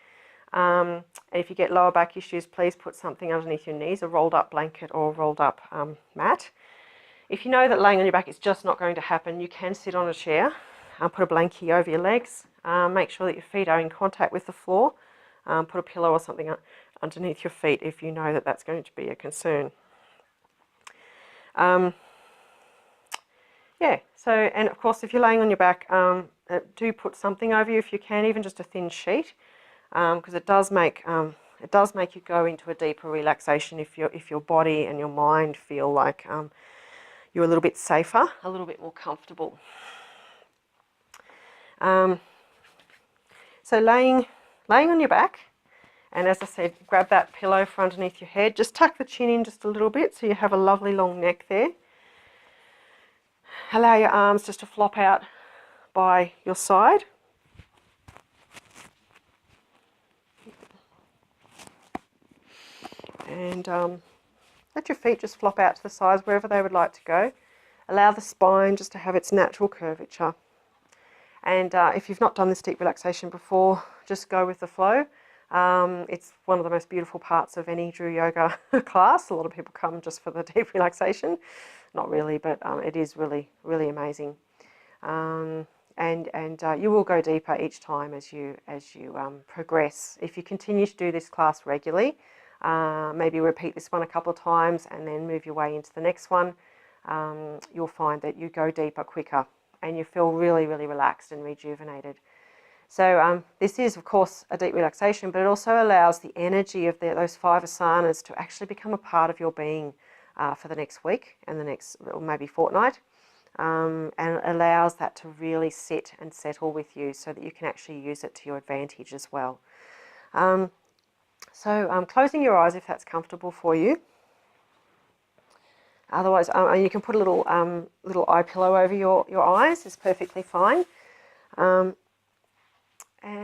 And if you get lower back issues, please put something underneath your knees, a rolled up blanket or a rolled up mat. If you know that laying on your back is just not going to happen, you can sit on a chair, put a blankie over your legs, make sure that your feet are in contact with the floor, put a pillow or something underneath your feet if you know that that's going to be a concern. Yeah, so, and of course if you're laying on your back, do put something over you if you can, even just a thin sheet, because it does make you go into a deeper relaxation if your body and your mind feel like you're a little bit safer, a little bit more comfortable. So laying on your back, and as I said, grab that pillow for underneath your head. Just tuck the chin in just a little bit so you have a lovely long neck there. Allow your arms just to flop out by your side. And let your feet just flop out to the sides wherever they would like to go. Allow the spine just to have its natural curvature. And if you've not done this deep relaxation before, just go with the flow. It's one of the most beautiful parts of any Drew Yoga class. A lot of people come just for the deep relaxation. Not really, but it is really, really amazing. And you will go deeper each time as you progress. If you continue to do this class regularly, maybe repeat this one a couple of times and then move your way into the next one, you'll find that you go deeper quicker and you feel really, really relaxed and rejuvenated. So this is, of course, a deep relaxation, but it also allows the energy of those 5 asanas to actually become a part of your being for the next week and the next, or maybe fortnight, and it allows that to really sit and settle with you so that you can actually use it to your advantage as well. So closing your eyes if that's comfortable for you. Otherwise, you can put a little eye pillow over your eyes. It's perfectly fine.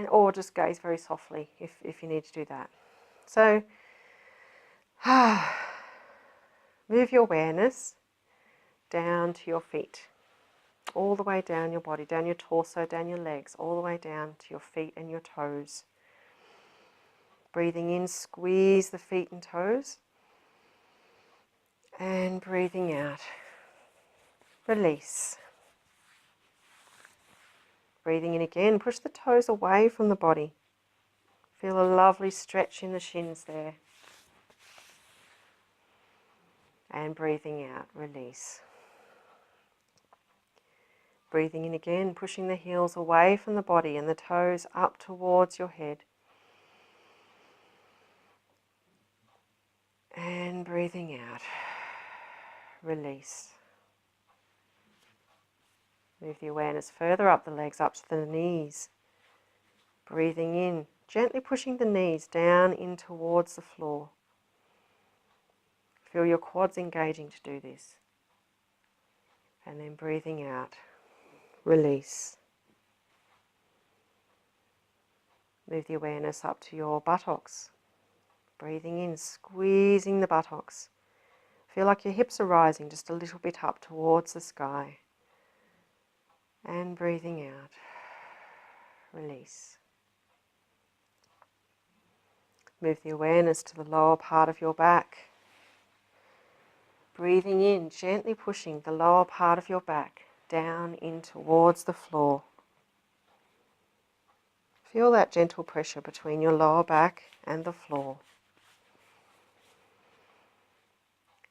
Or just gaze very softly if you need to do that. So move your awareness down to your feet, all the way down your body, down your torso, down your legs, all the way down to your feet and your toes. Breathing in, squeeze the feet and toes. And breathing out, release. Breathing in again, push the toes away from the body. Feel a lovely stretch in the shins there. And breathing out, release. Breathing in again, pushing the heels away from the body and the toes up towards your head. And breathing out, release. Move the awareness further up the legs, up to the knees. Breathing in, gently pushing the knees down in towards the floor. Feel your quads engaging to do this. And then breathing out, release. Move the awareness up to your buttocks. Breathing in, squeezing the buttocks. Feel like your hips are rising just a little bit up towards the sky. And breathing out, release. Move the awareness to the lower part of your back. Breathing in, gently pushing the lower part of your back down in towards the floor. Feel that gentle pressure between your lower back and the floor.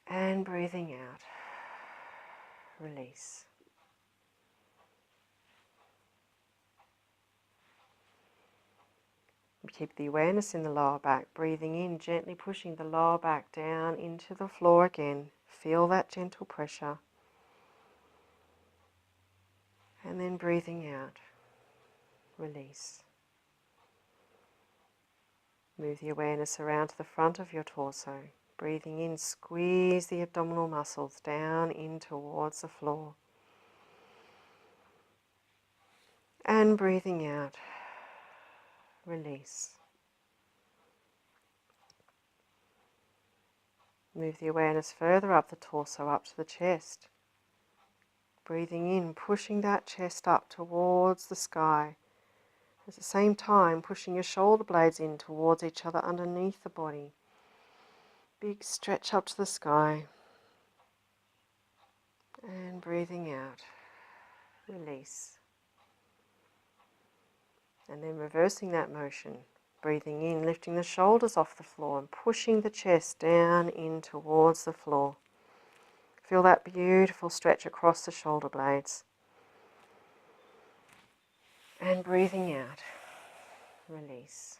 And breathing out, release. Keep the awareness in the lower back, breathing in, gently pushing the lower back down into the floor again. Feel that gentle pressure. And then breathing out, release. Move the awareness around to the front of your torso. Breathing in, squeeze the abdominal muscles down in towards the floor. And breathing out, release. Move the awareness further up the torso, up to the chest. Breathing in, pushing that chest up towards the sky. At the same time, pushing your shoulder blades in towards each other underneath the body. Big stretch up to the sky. And breathing out, release. And then reversing that motion. Breathing in, lifting the shoulders off the floor and pushing the chest down in towards the floor. Feel that beautiful stretch across the shoulder blades. And breathing out, release.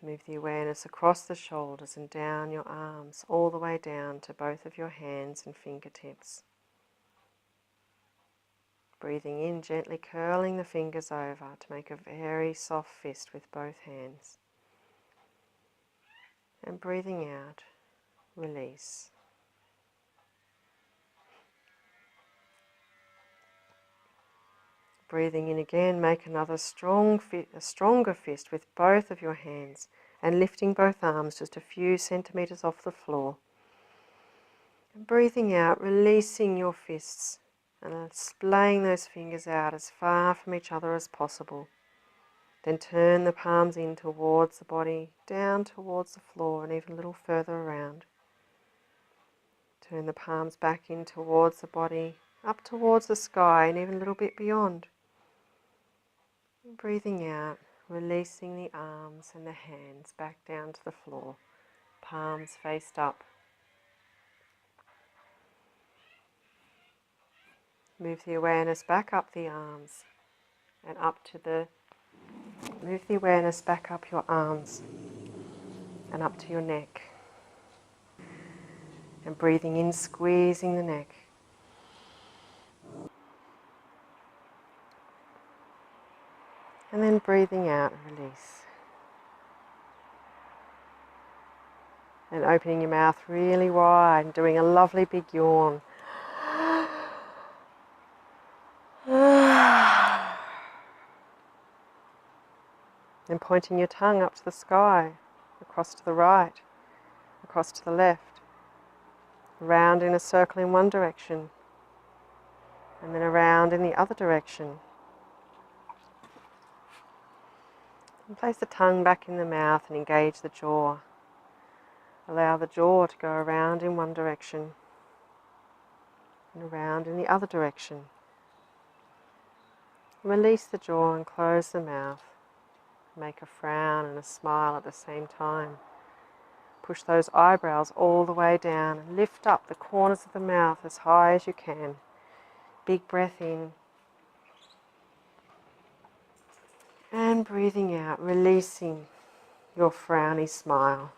Move the awareness across the shoulders and down your arms, all the way down to both of your hands and fingertips. Breathing in, gently curling the fingers over to make a very soft fist with both hands. And breathing out, release. Breathing in again, make another a stronger fist with both of your hands and lifting both arms just a few centimeters off the floor. And breathing out, releasing your fists and splaying those fingers out as far from each other as possible. Then turn the palms in towards the body, down towards the floor and even a little further around. Turn the palms back in towards the body, up towards the sky and even a little bit beyond. And breathing out, releasing the arms and the hands back down to the floor, palms faced up. Move the awareness back up the arms and up to the, move the awareness back up your arms and up to your neck. And breathing in, squeezing the neck. And then breathing out, release. And opening your mouth really wide and doing a lovely big yawn. And pointing your tongue up to the sky, across to the right, across to the left, around in a circle in one direction, and then around in the other direction. And place the tongue back in the mouth and engage the jaw. Allow the jaw to go around in one direction and around in the other direction. Release the jaw and close the mouth. Make a frown and a smile at the same time. Push those eyebrows all the way down and lift up the corners of the mouth as high as you can. Big breath in. And breathing out, releasing your frowny smile.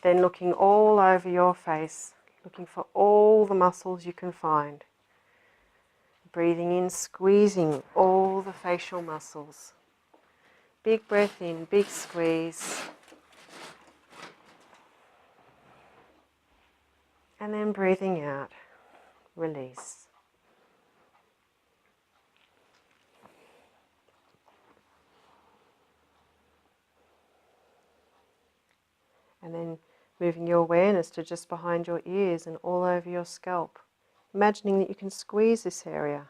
Then looking all over your face, looking for all the muscles you can find. Breathing in, squeezing all the facial muscles. Big breath in, big squeeze. And then breathing out, release. And then moving your awareness to just behind your ears and all over your scalp. Imagining that you can squeeze this area.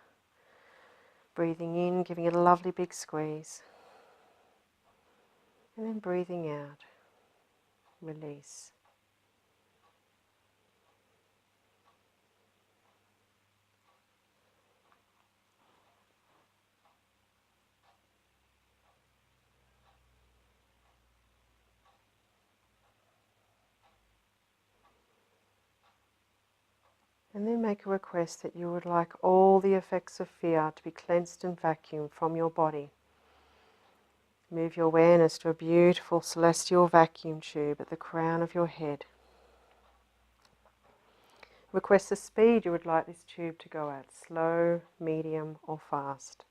Breathing in, giving it a lovely big squeeze. And then breathing out, release. And then make a request that you would like all the effects of fear to be cleansed and vacuumed from your body. Move your awareness to a beautiful celestial vacuum tube at the crown of your head. Request the speed you would like this tube to go at, slow, medium or fast.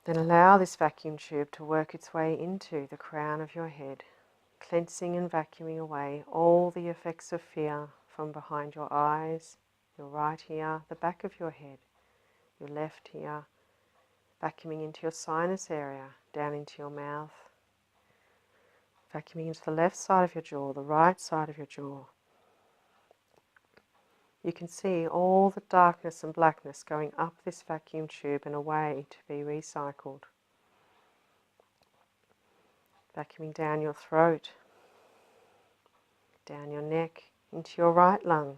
Then allow this vacuum tube to work its way into the crown of your head, cleansing and vacuuming away all the effects of fear from behind your eyes, your right ear, the back of your head, your left ear, vacuuming into your sinus area, down into your mouth, vacuuming into the left side of your jaw, the right side of your jaw. You can see all the darkness and blackness going up this vacuum tube and away to be recycled. Vacuuming down your throat, down your neck, into your right lung.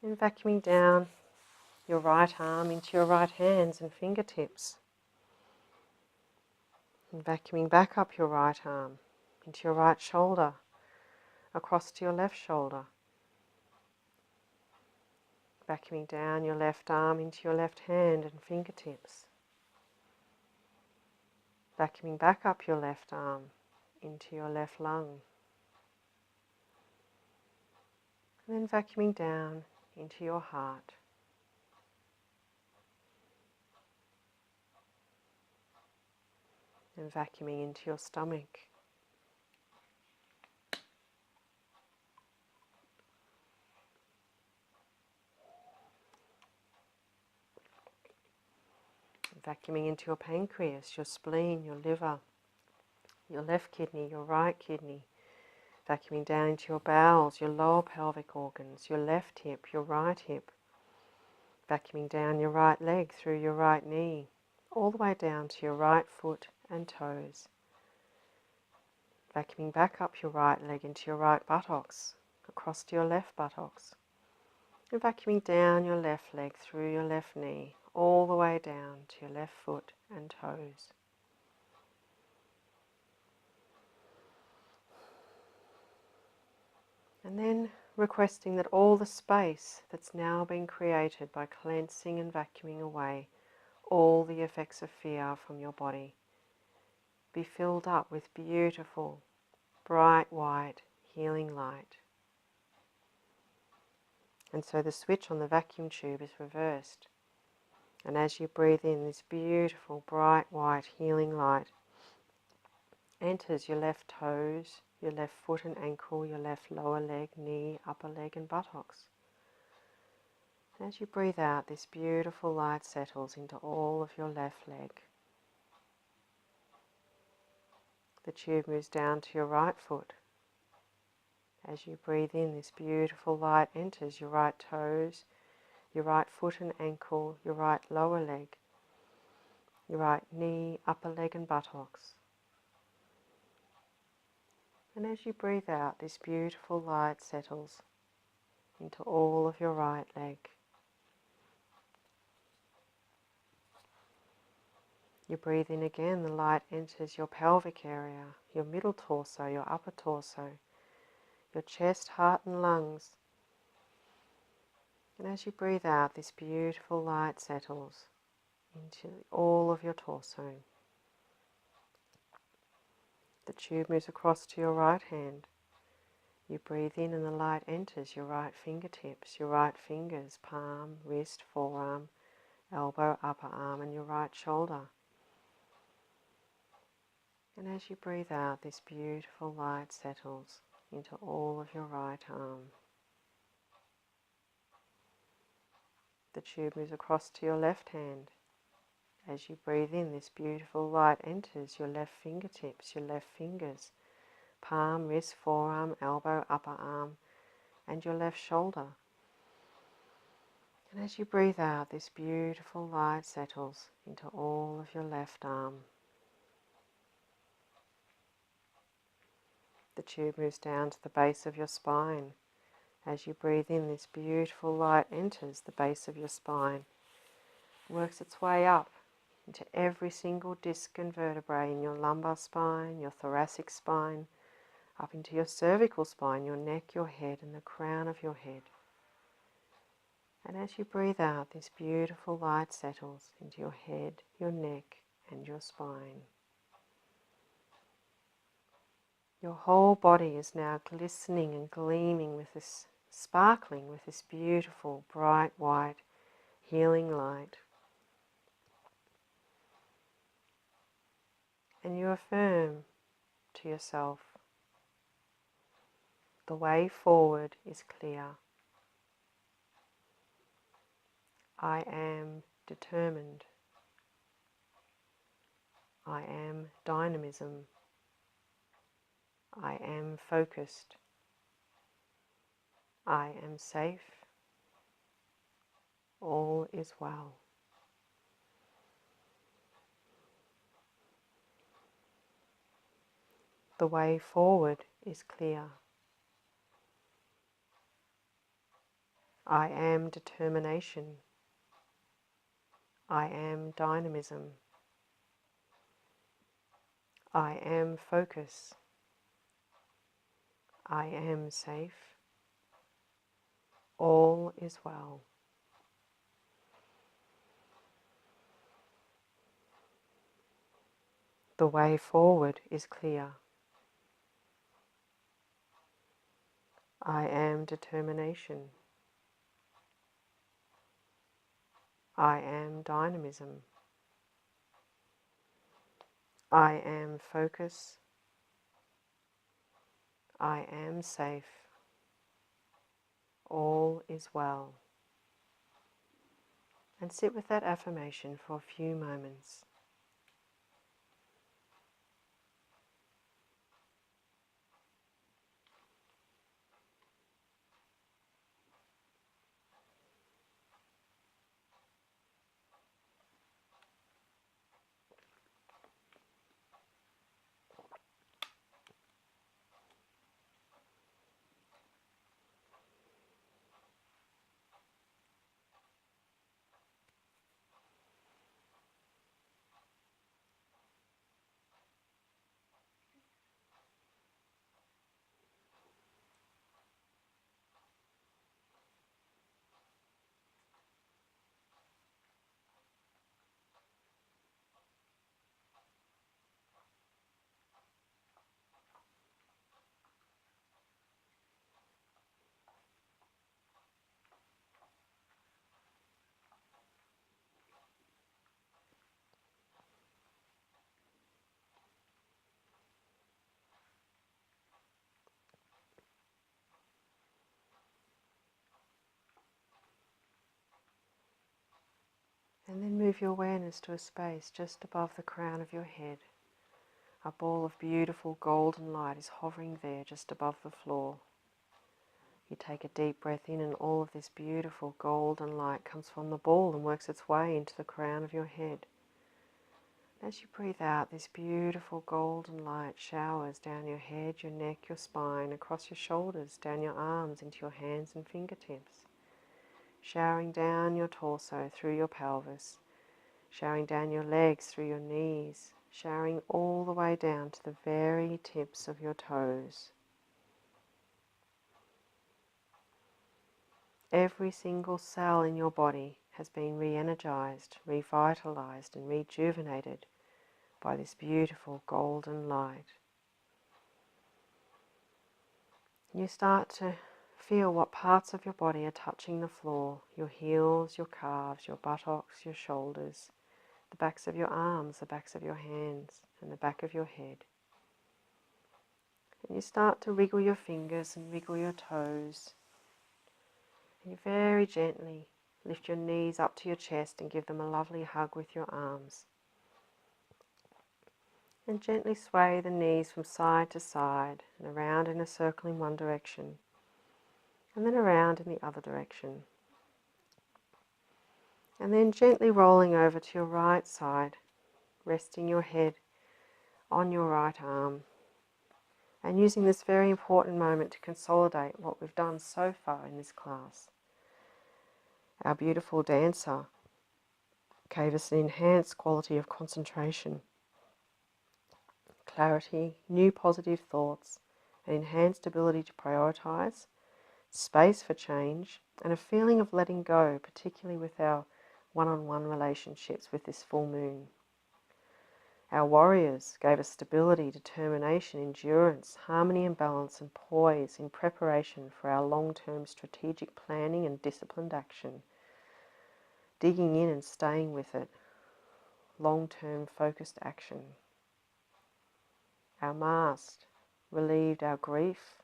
And vacuuming down your right arm into your right hands and fingertips. And vacuuming back up your right arm into your right shoulder, across to your left shoulder. Vacuuming down your left arm into your left hand and fingertips. Vacuuming back up your left arm into your left lung. And then vacuuming down into your heart. And vacuuming into your stomach. Vacuuming into your pancreas, your spleen, your liver, your left kidney, your right kidney. Vacuuming down into your bowels, your lower pelvic organs, your left hip, your right hip. Vacuuming down your right leg through your right knee, all the way down to your right foot and toes. Vacuuming back up your right leg into your right buttocks, across to your left buttocks. And vacuuming down your left leg through your left knee, all the way down to your left foot and toes. And then requesting that all the space that's now been created by cleansing and vacuuming away all the effects of fear from your body be filled up with beautiful, bright white, healing light. And so the switch on the vacuum tube is reversed. And as you breathe in, this beautiful, bright white, healing light enters your left toes, your left foot and ankle, your left lower leg, knee, upper leg and buttocks. As you breathe out, this beautiful light settles into all of your left leg. The tube moves down to your right foot. As you breathe in, this beautiful light enters your right toes, your right foot and ankle, your right lower leg, your right knee, upper leg and buttocks. And as you breathe out, this beautiful light settles into all of your right leg. You breathe in again, the light enters your pelvic area, your middle torso, your upper torso, your chest, heart and lungs. And as you breathe out, this beautiful light settles into all of your torso. The tube moves across to your right hand. You breathe in and the light enters your right fingertips, your right fingers, palm, wrist, forearm, elbow, upper arm and your right shoulder. And as you breathe out, this beautiful light settles into all of your right arm. The tube moves across to your left hand. As you breathe in, this beautiful light enters your left fingertips, your left fingers, palm, wrist, forearm, elbow, upper arm, and your left shoulder. And as you breathe out, this beautiful light settles into all of your left arm. The tube moves down to the base of your spine. As you breathe in, this beautiful light enters the base of your spine, works its way up into every single disc and vertebrae in your lumbar spine, your thoracic spine, up into your cervical spine, your neck, your head, and the crown of your head. And as you breathe out, this beautiful light settles into your head, your neck, and your spine. Your whole body is now glistening and gleaming with this, sparkling with this beautiful, bright, white, healing light. And you affirm to yourself, the way forward is clear. I am determined. I am dynamism. I am focused. I am safe. All is well. The way forward is clear. I am determination. I am dynamism. I am focus. I am safe. All is well. The way forward is clear. I am determination. I am dynamism. I am focus. I am safe. All is well. And sit with that affirmation for a few moments. And then move your awareness to a space just above the crown of your head. A ball of beautiful golden light is hovering there just above the floor. You take a deep breath in and all of this beautiful golden light comes from the ball and works its way into the crown of your head. As you breathe out, this beautiful golden light showers down your head, your neck, your spine, across your shoulders, down your arms, into your hands and fingertips, showering down your torso through your pelvis, showering down your legs through your knees, showering all the way down to the very tips of your toes. Every single cell in your body has been re-energized, revitalized and rejuvenated by this beautiful golden light. You start to feel what parts of your body are touching the floor, your heels, your calves, your buttocks, your shoulders, the backs of your arms, the backs of your hands, and the back of your head. And you start to wriggle your fingers and wriggle your toes. And you very gently lift your knees up to your chest and give them a lovely hug with your arms. And gently sway the knees from side to side and around in a circle in one direction, and then around in the other direction. And then gently rolling over to your right side, resting your head on your right arm, and using this very important moment to consolidate what we've done so far in this class. Our beautiful dancer gave us an enhanced quality of concentration, clarity, new positive thoughts, an enhanced ability to prioritize, space for change, and a feeling of letting go, particularly with our one-on-one relationships with this full moon. Our warriors gave us stability, determination, endurance, harmony and balance, and poise in preparation for our long-term strategic planning and disciplined action. Digging in and staying with it, long-term focused action. Our mast relieved our grief,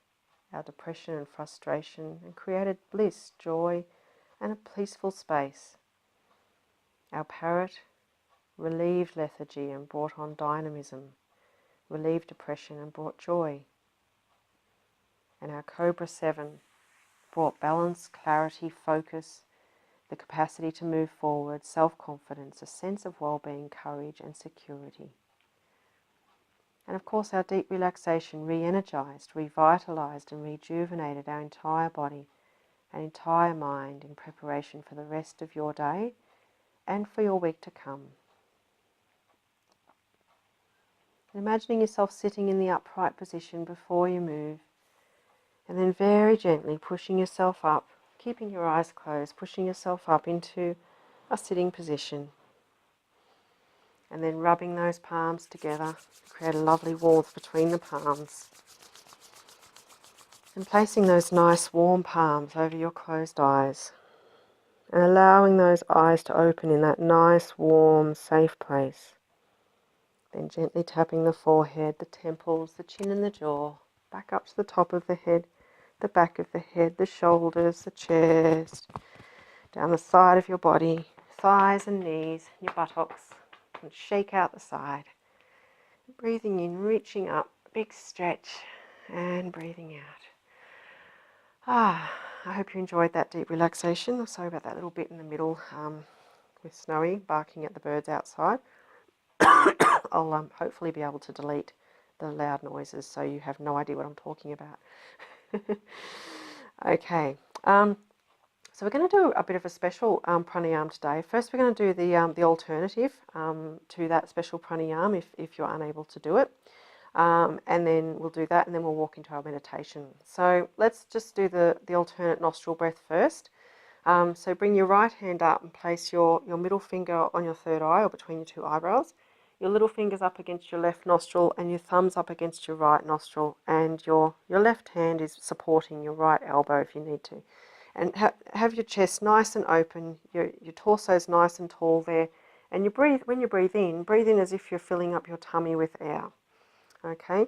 our depression and frustration, and created bliss, joy, and a peaceful space. Our parrot relieved lethargy and brought on dynamism, relieved depression and brought joy. And our Cobra 7 brought balance, clarity, focus, the capacity to move forward, self-confidence, a sense of well-being, courage and security. And of course our deep relaxation re-energized, revitalized and rejuvenated our entire body and entire mind in preparation for the rest of your day and for your week to come. Imagining yourself sitting in the upright position before you move, and then very gently pushing yourself up, keeping your eyes closed, pushing yourself up into a sitting position. And then rubbing those palms together, create a lovely warmth between the palms. And placing those nice warm palms over your closed eyes. And allowing those eyes to open in that nice, warm, safe place. Then gently tapping the forehead, the temples, the chin and the jaw, back up to the top of the head, the back of the head, the shoulders, the chest, down the side of your body, thighs and knees, your buttocks, and shake out the side. Breathing in, reaching up, big stretch, and breathing out. I hope you enjoyed that deep relaxation. Sorry about that little bit in the middle with Snowy barking at the birds outside. I'll hopefully be able to delete the loud noises so you have no idea what I'm talking about. Okay, so we're going to do a bit of a special pranayama today. First we're going to do the alternative to that special pranayama if you're unable to do it. And then we'll do that and then we'll walk into our meditation. So let's just do the alternate nostril breath first. So bring your right hand up and place your middle finger on your third eye or between your two eyebrows. Your little finger's up against your left nostril and your thumb's up against your right nostril, and your left hand is supporting your right elbow if you need to. And have your chest nice and open, your torso's nice and tall there, and you breathe. When you breathe in as if you're filling up your tummy with air. Okay,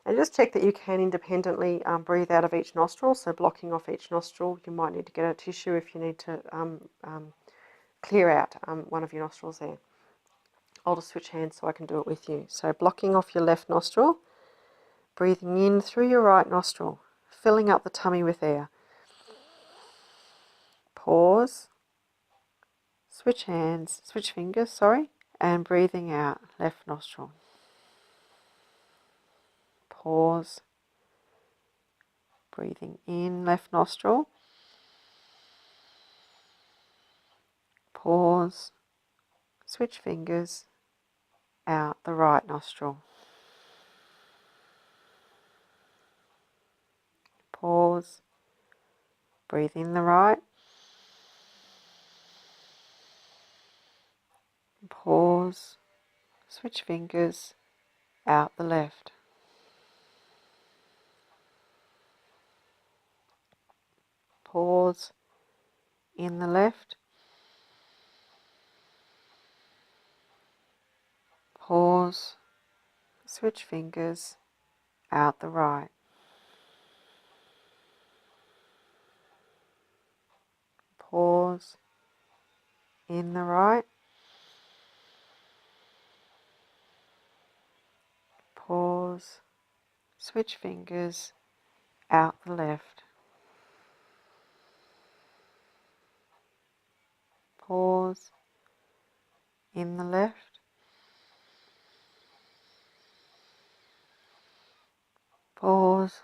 and just check that you can independently breathe out of each nostril, so blocking off each nostril. You might need to get a tissue if you need to clear out one of your nostrils there. I'll just switch hands so I can do it with you. So blocking off your left nostril, breathing in through your right nostril, filling up the tummy with air. Pause, switch fingers, sorry, And breathing out, left nostril. Pause. Breathing in, left nostril. Pause. Switch fingers. Out the right nostril. Pause. Breathe in the right. Pause. Switch fingers. Out the left. Pause. In the left. Pause. Switch fingers. Out the right. Pause. In the right. Pause. Switch fingers. Out the left. Pause. In the left. Pause.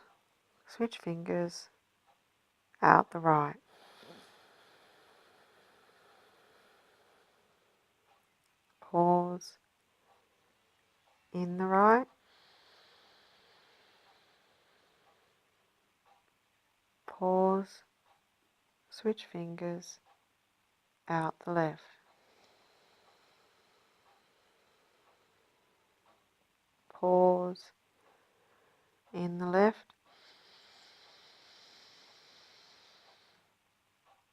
Switch fingers. Out the right. Pause. In the right. Pause. Switch fingers. Out the left. Pause. In the left.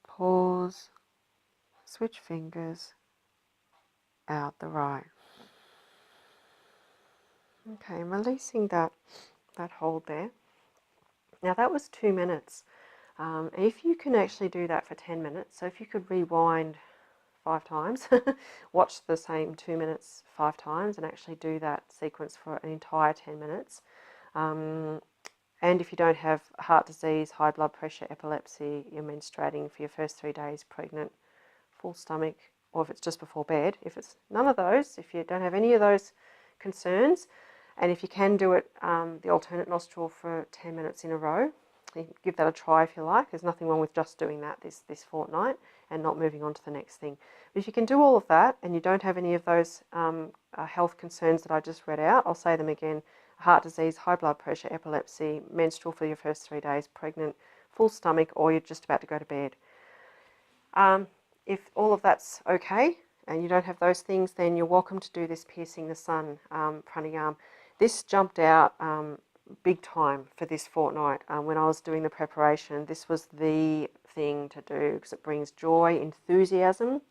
Pause. Switch fingers. Out the right. Okay, I'm releasing that hold there. Now that was 2 minutes. If you can actually do that for 10 minutes, so if you could rewind 5 times, watch the same 2 minutes 5 times and actually do that sequence for an entire 10 minutes. And if you don't have heart disease, high blood pressure, epilepsy, you're menstruating for your first 3 days, pregnant, full stomach, or if it's just before bed, if it's none of those, if you don't have any of those concerns, and if you can do it, the alternate nostril for 10 minutes in a row, you can give that a try if you like. There's nothing wrong with just doing that this fortnight and not moving on to the next thing. But if you can do all of that and you don't have any of those health concerns that I just read out, I'll say them again: heart disease, high blood pressure, epilepsy, menstrual for your first 3 days, pregnant, full stomach, or you're just about to go to bed. If all of that's okay and you don't have those things, then you're welcome to do this piercing the sun pranayama. This jumped out big time for this fortnight. When I was doing the preparation, this was the thing to do because it brings joy, enthusiasm,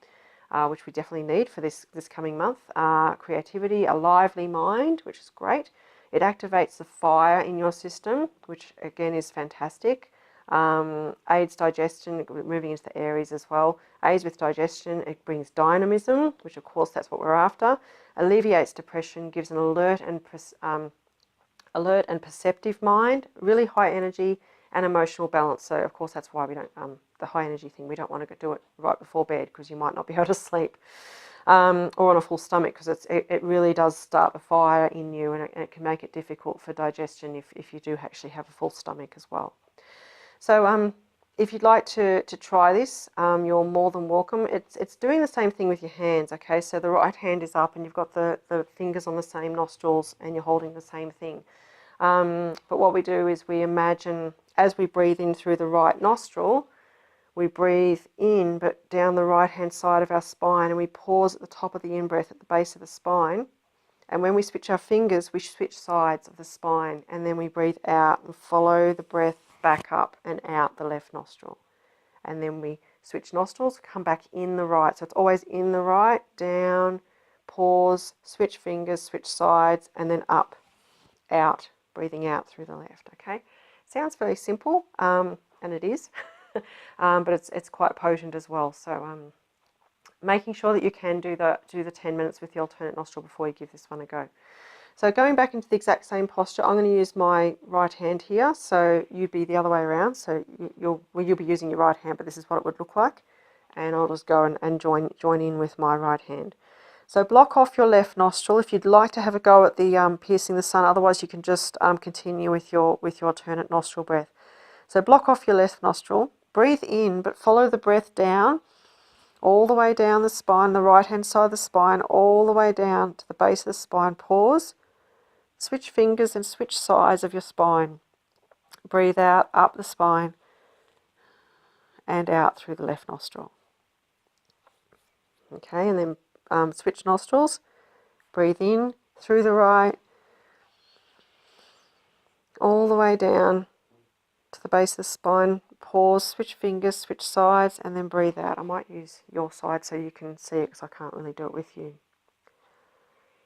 which we definitely need for this coming month, creativity, a lively mind, which is great. It activates the fire in your system, which again is fantastic. Aids digestion, moving into the Aries as well. Aids with digestion, it brings dynamism, which of course that's what we're after. Alleviates depression, gives an alert and perceptive mind, really high energy and emotional balance. So of course that's why we don't, the high energy thing, we don't want to do it right before bed because you might not be able to sleep. Or on a full stomach, because it really does start a fire in you, and it can make it difficult for digestion if you do actually have a full stomach as well. So if you'd like to try this, you're more than welcome. It's doing the same thing with your hands, okay? So the right hand is up and you've got the fingers on the same nostrils and you're holding the same thing. But what we do is we imagine, as we breathe in through the right nostril, we breathe in but down the right hand side of our spine, and we pause at the top of the in-breath at the base of the spine. And when we switch our fingers, we switch sides of the spine, and then we breathe out and follow the breath back up and out the left nostril. And then we switch nostrils, come back in the right. So it's always in the right, down, pause, switch fingers, switch sides, and then up, out, breathing out through the left, okay? Sounds very simple, and it is, but it's quite potent as well. So making sure that you can do the 10 minutes with the alternate nostril before you give this one a go. So going back into the exact same posture, I'm going to use my right hand here. So you'd be the other way around. So you'll be using your right hand, but this is what it would look like. And I'll just go and join in with my right hand. So block off your left nostril if you'd like to have a go at the piercing the sun. Otherwise, you can just continue with your alternate nostril breath. So block off your left nostril. Breathe in, but follow the breath down, all the way down the spine, the right-hand side of the spine, all the way down to the base of the spine. Pause. Switch fingers and switch sides of your spine. Breathe out, up the spine, and out through the left nostril. Okay, and then switch nostrils. Breathe in through the right, all the way down to the base of the spine. Pause, switch fingers, switch sides, and then breathe out. I might use your side so you can see it because I can't really do it with you.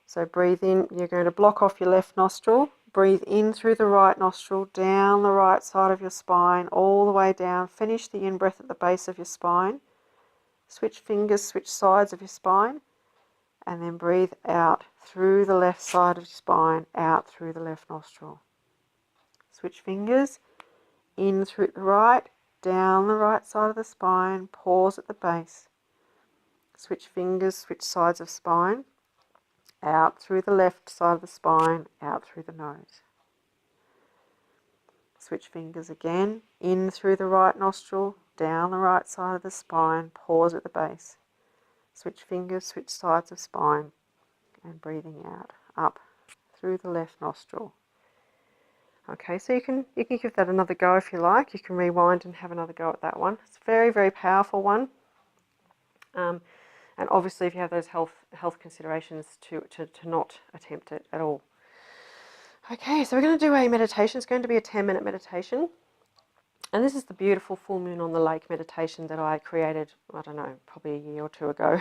So breathe in, you're going to block off your left nostril. Breathe in through the right nostril, down the right side of your spine, all the way down. Finish the in-breath at the base of your spine. Switch fingers, switch sides of your spine, and then breathe out through the left side of your spine, out through the left nostril. Switch fingers, in through the right, down the right side of the spine, pause at the base. Switch fingers, switch sides of spine, out through the left side of the spine, out through the nose. Switch fingers again, in through the right nostril, down the right side of the spine, pause at the base. Switch fingers, switch sides of spine, and breathing out, up through the left nostril. Okay, so you can give that another go if you like. You can rewind and have another go at that one. It's a very, very powerful one. And obviously, if you have those health considerations, to not attempt it at all. Okay, so we're going to do a meditation. It's going to be a 10-minute meditation. And this is the beautiful full moon on the lake meditation that I created, I don't know, probably a year or two ago.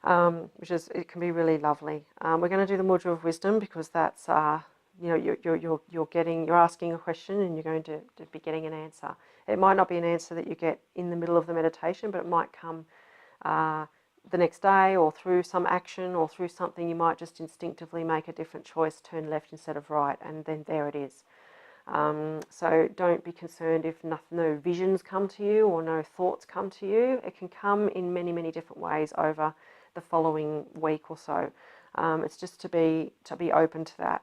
It can be really lovely. We're going to do the mudra of wisdom because that's you're asking a question and you're going to be getting an answer. It might not be an answer that you get in the middle of the meditation, but it might come the next day or through some action or through something. You might just instinctively make a different choice, turn left instead of right, and then there it is. So don't be concerned if no visions come to you or no thoughts come to you. It can come in many, many different ways over the following week or so. It's just to be open to that.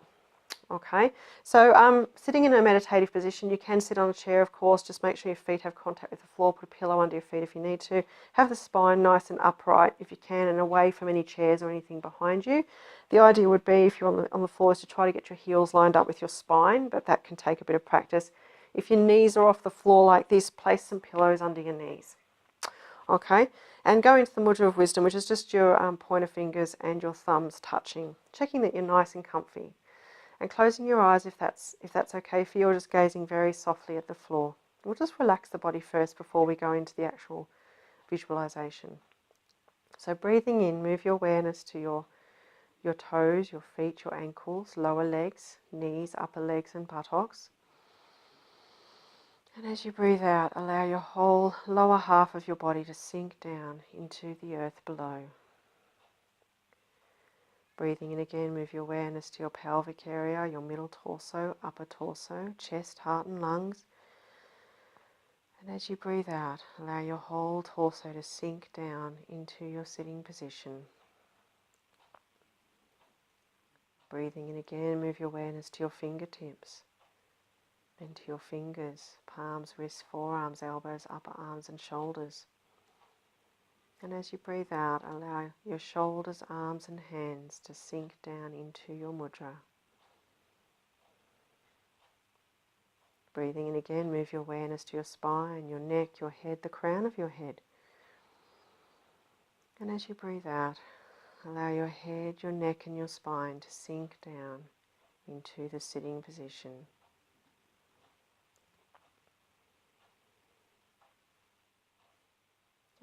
Okay, so sitting in a meditative position, you can sit on a chair, of course. Just make sure your feet have contact with the floor. Put a pillow under your feet if you need to. Have the spine nice and upright if you can, and away from any chairs or anything behind you. The idea would be, if you're on the floor, is to try to get your heels lined up with your spine, but that can take a bit of practice. If your knees are off the floor like this, place some pillows under your knees. Okay, and go into the mudra of wisdom, which is just your pointer fingers and your thumbs touching, checking that you're nice and comfy. And closing your eyes if that's okay for you, or just gazing very softly at the floor. We'll just relax the body first before we go into the actual visualization. So breathing in, move your awareness to your toes, your feet, your ankles, lower legs, knees, upper legs and buttocks. And as you breathe out, allow your whole lower half of your body to sink down into the earth below. Breathing in again, move your awareness to your pelvic area, your middle torso, upper torso, chest, heart and lungs. And as you breathe out, allow your whole torso to sink down into your sitting position. Breathing in again, move your awareness to your fingertips, then to your fingers, palms, wrists, forearms, elbows, upper arms and shoulders. And as you breathe out, allow your shoulders, arms and hands to sink down into your mudra. Breathing in again, move your awareness to your spine, your neck, your head, the crown of your head. And as you breathe out, allow your head, your neck and your spine to sink down into the sitting position.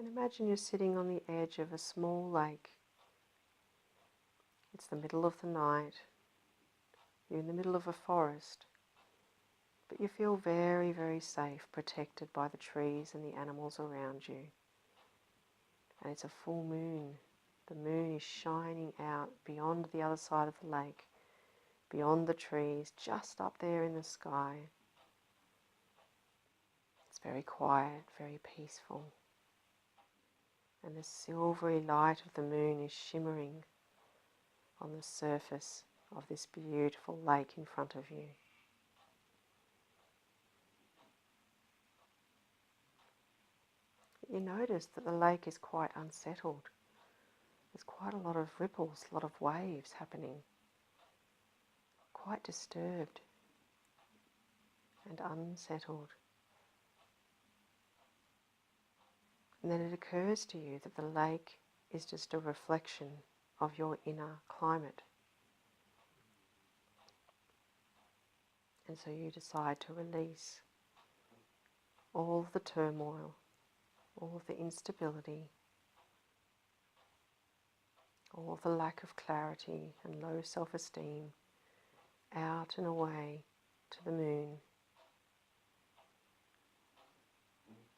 And imagine you're sitting on the edge of a small lake. It's the middle of the night. You're in the middle of a forest. But you feel very, very safe, protected by the trees and the animals around you. And it's a full moon. The moon is shining out beyond the other side of the lake, beyond the trees, just up there in the sky. It's very quiet, very peaceful. and the silvery light of the moon is shimmering on the surface of this beautiful lake in front of you. You notice that the lake is quite unsettled. There's quite a lot of ripples, a lot of waves happening. Quite disturbed and unsettled. And then it occurs to you that the lake is just a reflection of your inner climate. And so you decide to release all of the turmoil, all of the instability, all of the lack of clarity and low self-esteem out and away to the moon.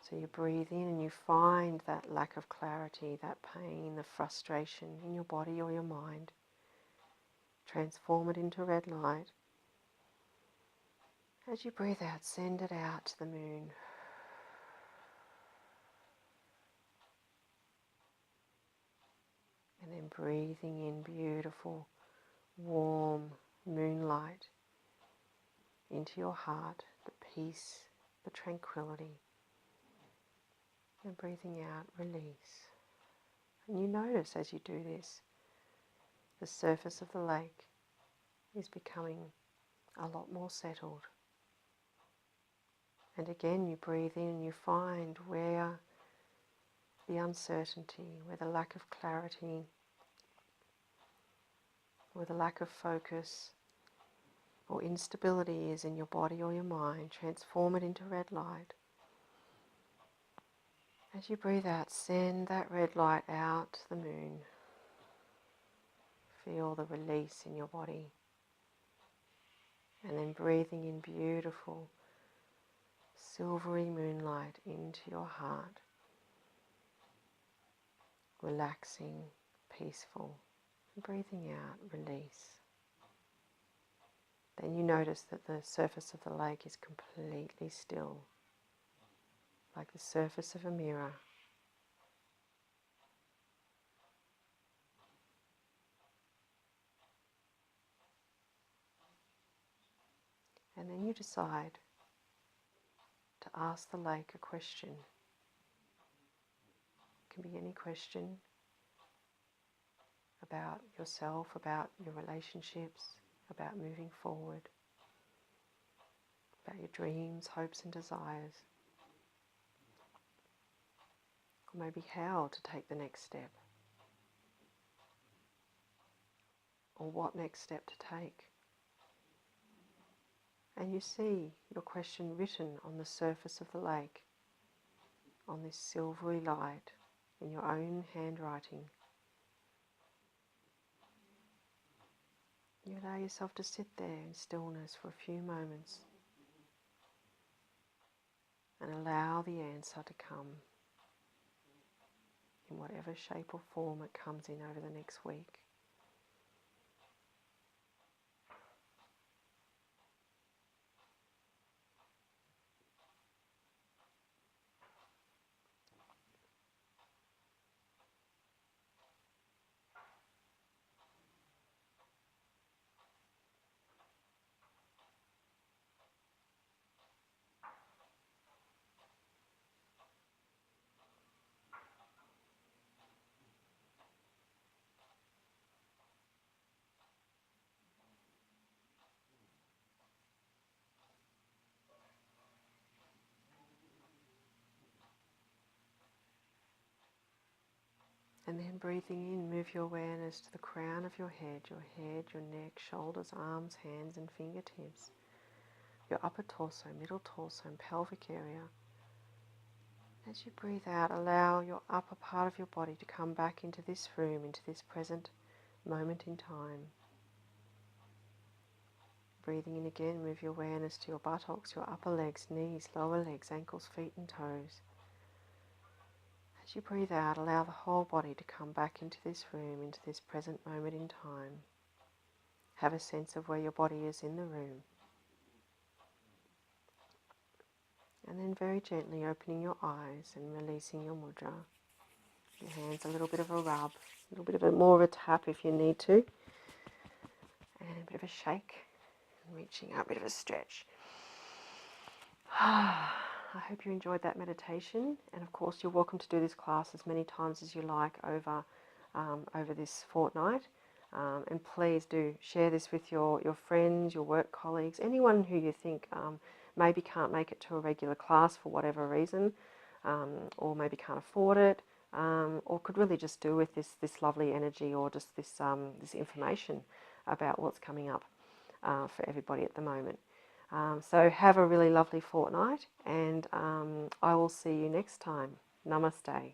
So you breathe in and you find that lack of clarity, that pain, the frustration in your body or your mind. Transform it into red light. As you breathe out, send it out to the moon. And then breathing in beautiful, warm moonlight into your heart, the peace, the tranquility. And breathing out, release. And you notice as you do this, the surface of the lake is becoming a lot more settled. And again you breathe in and you find where the uncertainty, where the lack of clarity, where the lack of focus or instability is in your body or your mind. Transform it into red light. As you breathe out, send that red light out to the moon. Feel the release in your body. And then breathing in beautiful silvery moonlight into your heart. Relaxing, peaceful. And breathing out, release. Then you notice that the surface of the lake is completely still, like the surface of a mirror. And then you decide to ask the lake a question. It can be any question about yourself, about your relationships, about moving forward, about your dreams, hopes and desires, or maybe how to take the next step, or what next step to take. And you see your question written on the surface of the lake, on this silvery light, in your own handwriting. You allow yourself to sit there in stillness for a few moments and allow the answer to come in whatever shape or form it comes in over the next week. And then breathing in, move your awareness to the crown of your head, your neck, shoulders, arms, hands and fingertips, your upper torso, middle torso and pelvic area. As you breathe out, allow your upper part of your body to come back into this room, into this present moment in time. Breathing in again, move your awareness to your buttocks, your upper legs, knees, lower legs, ankles, feet and toes. As you breathe out, allow the whole body to come back into this room, into this present moment in time. Have a sense of where your body is in the room. And then very gently opening your eyes and releasing your mudra. Your hands a little bit of a rub, a little bit of more of a tap if you need to, and a bit of a shake, and reaching out, a bit of a stretch. I hope you enjoyed that meditation, and of course you're welcome to do this class as many times as you like over this fortnight. And please do share this with your friends, your work colleagues, anyone who you think maybe can't make it to a regular class for whatever reason, or maybe can't afford it, or could really just do with this lovely energy, or just this information about what's coming up for everybody at the moment. So have a really lovely fortnight, and I will see you next time. Namaste.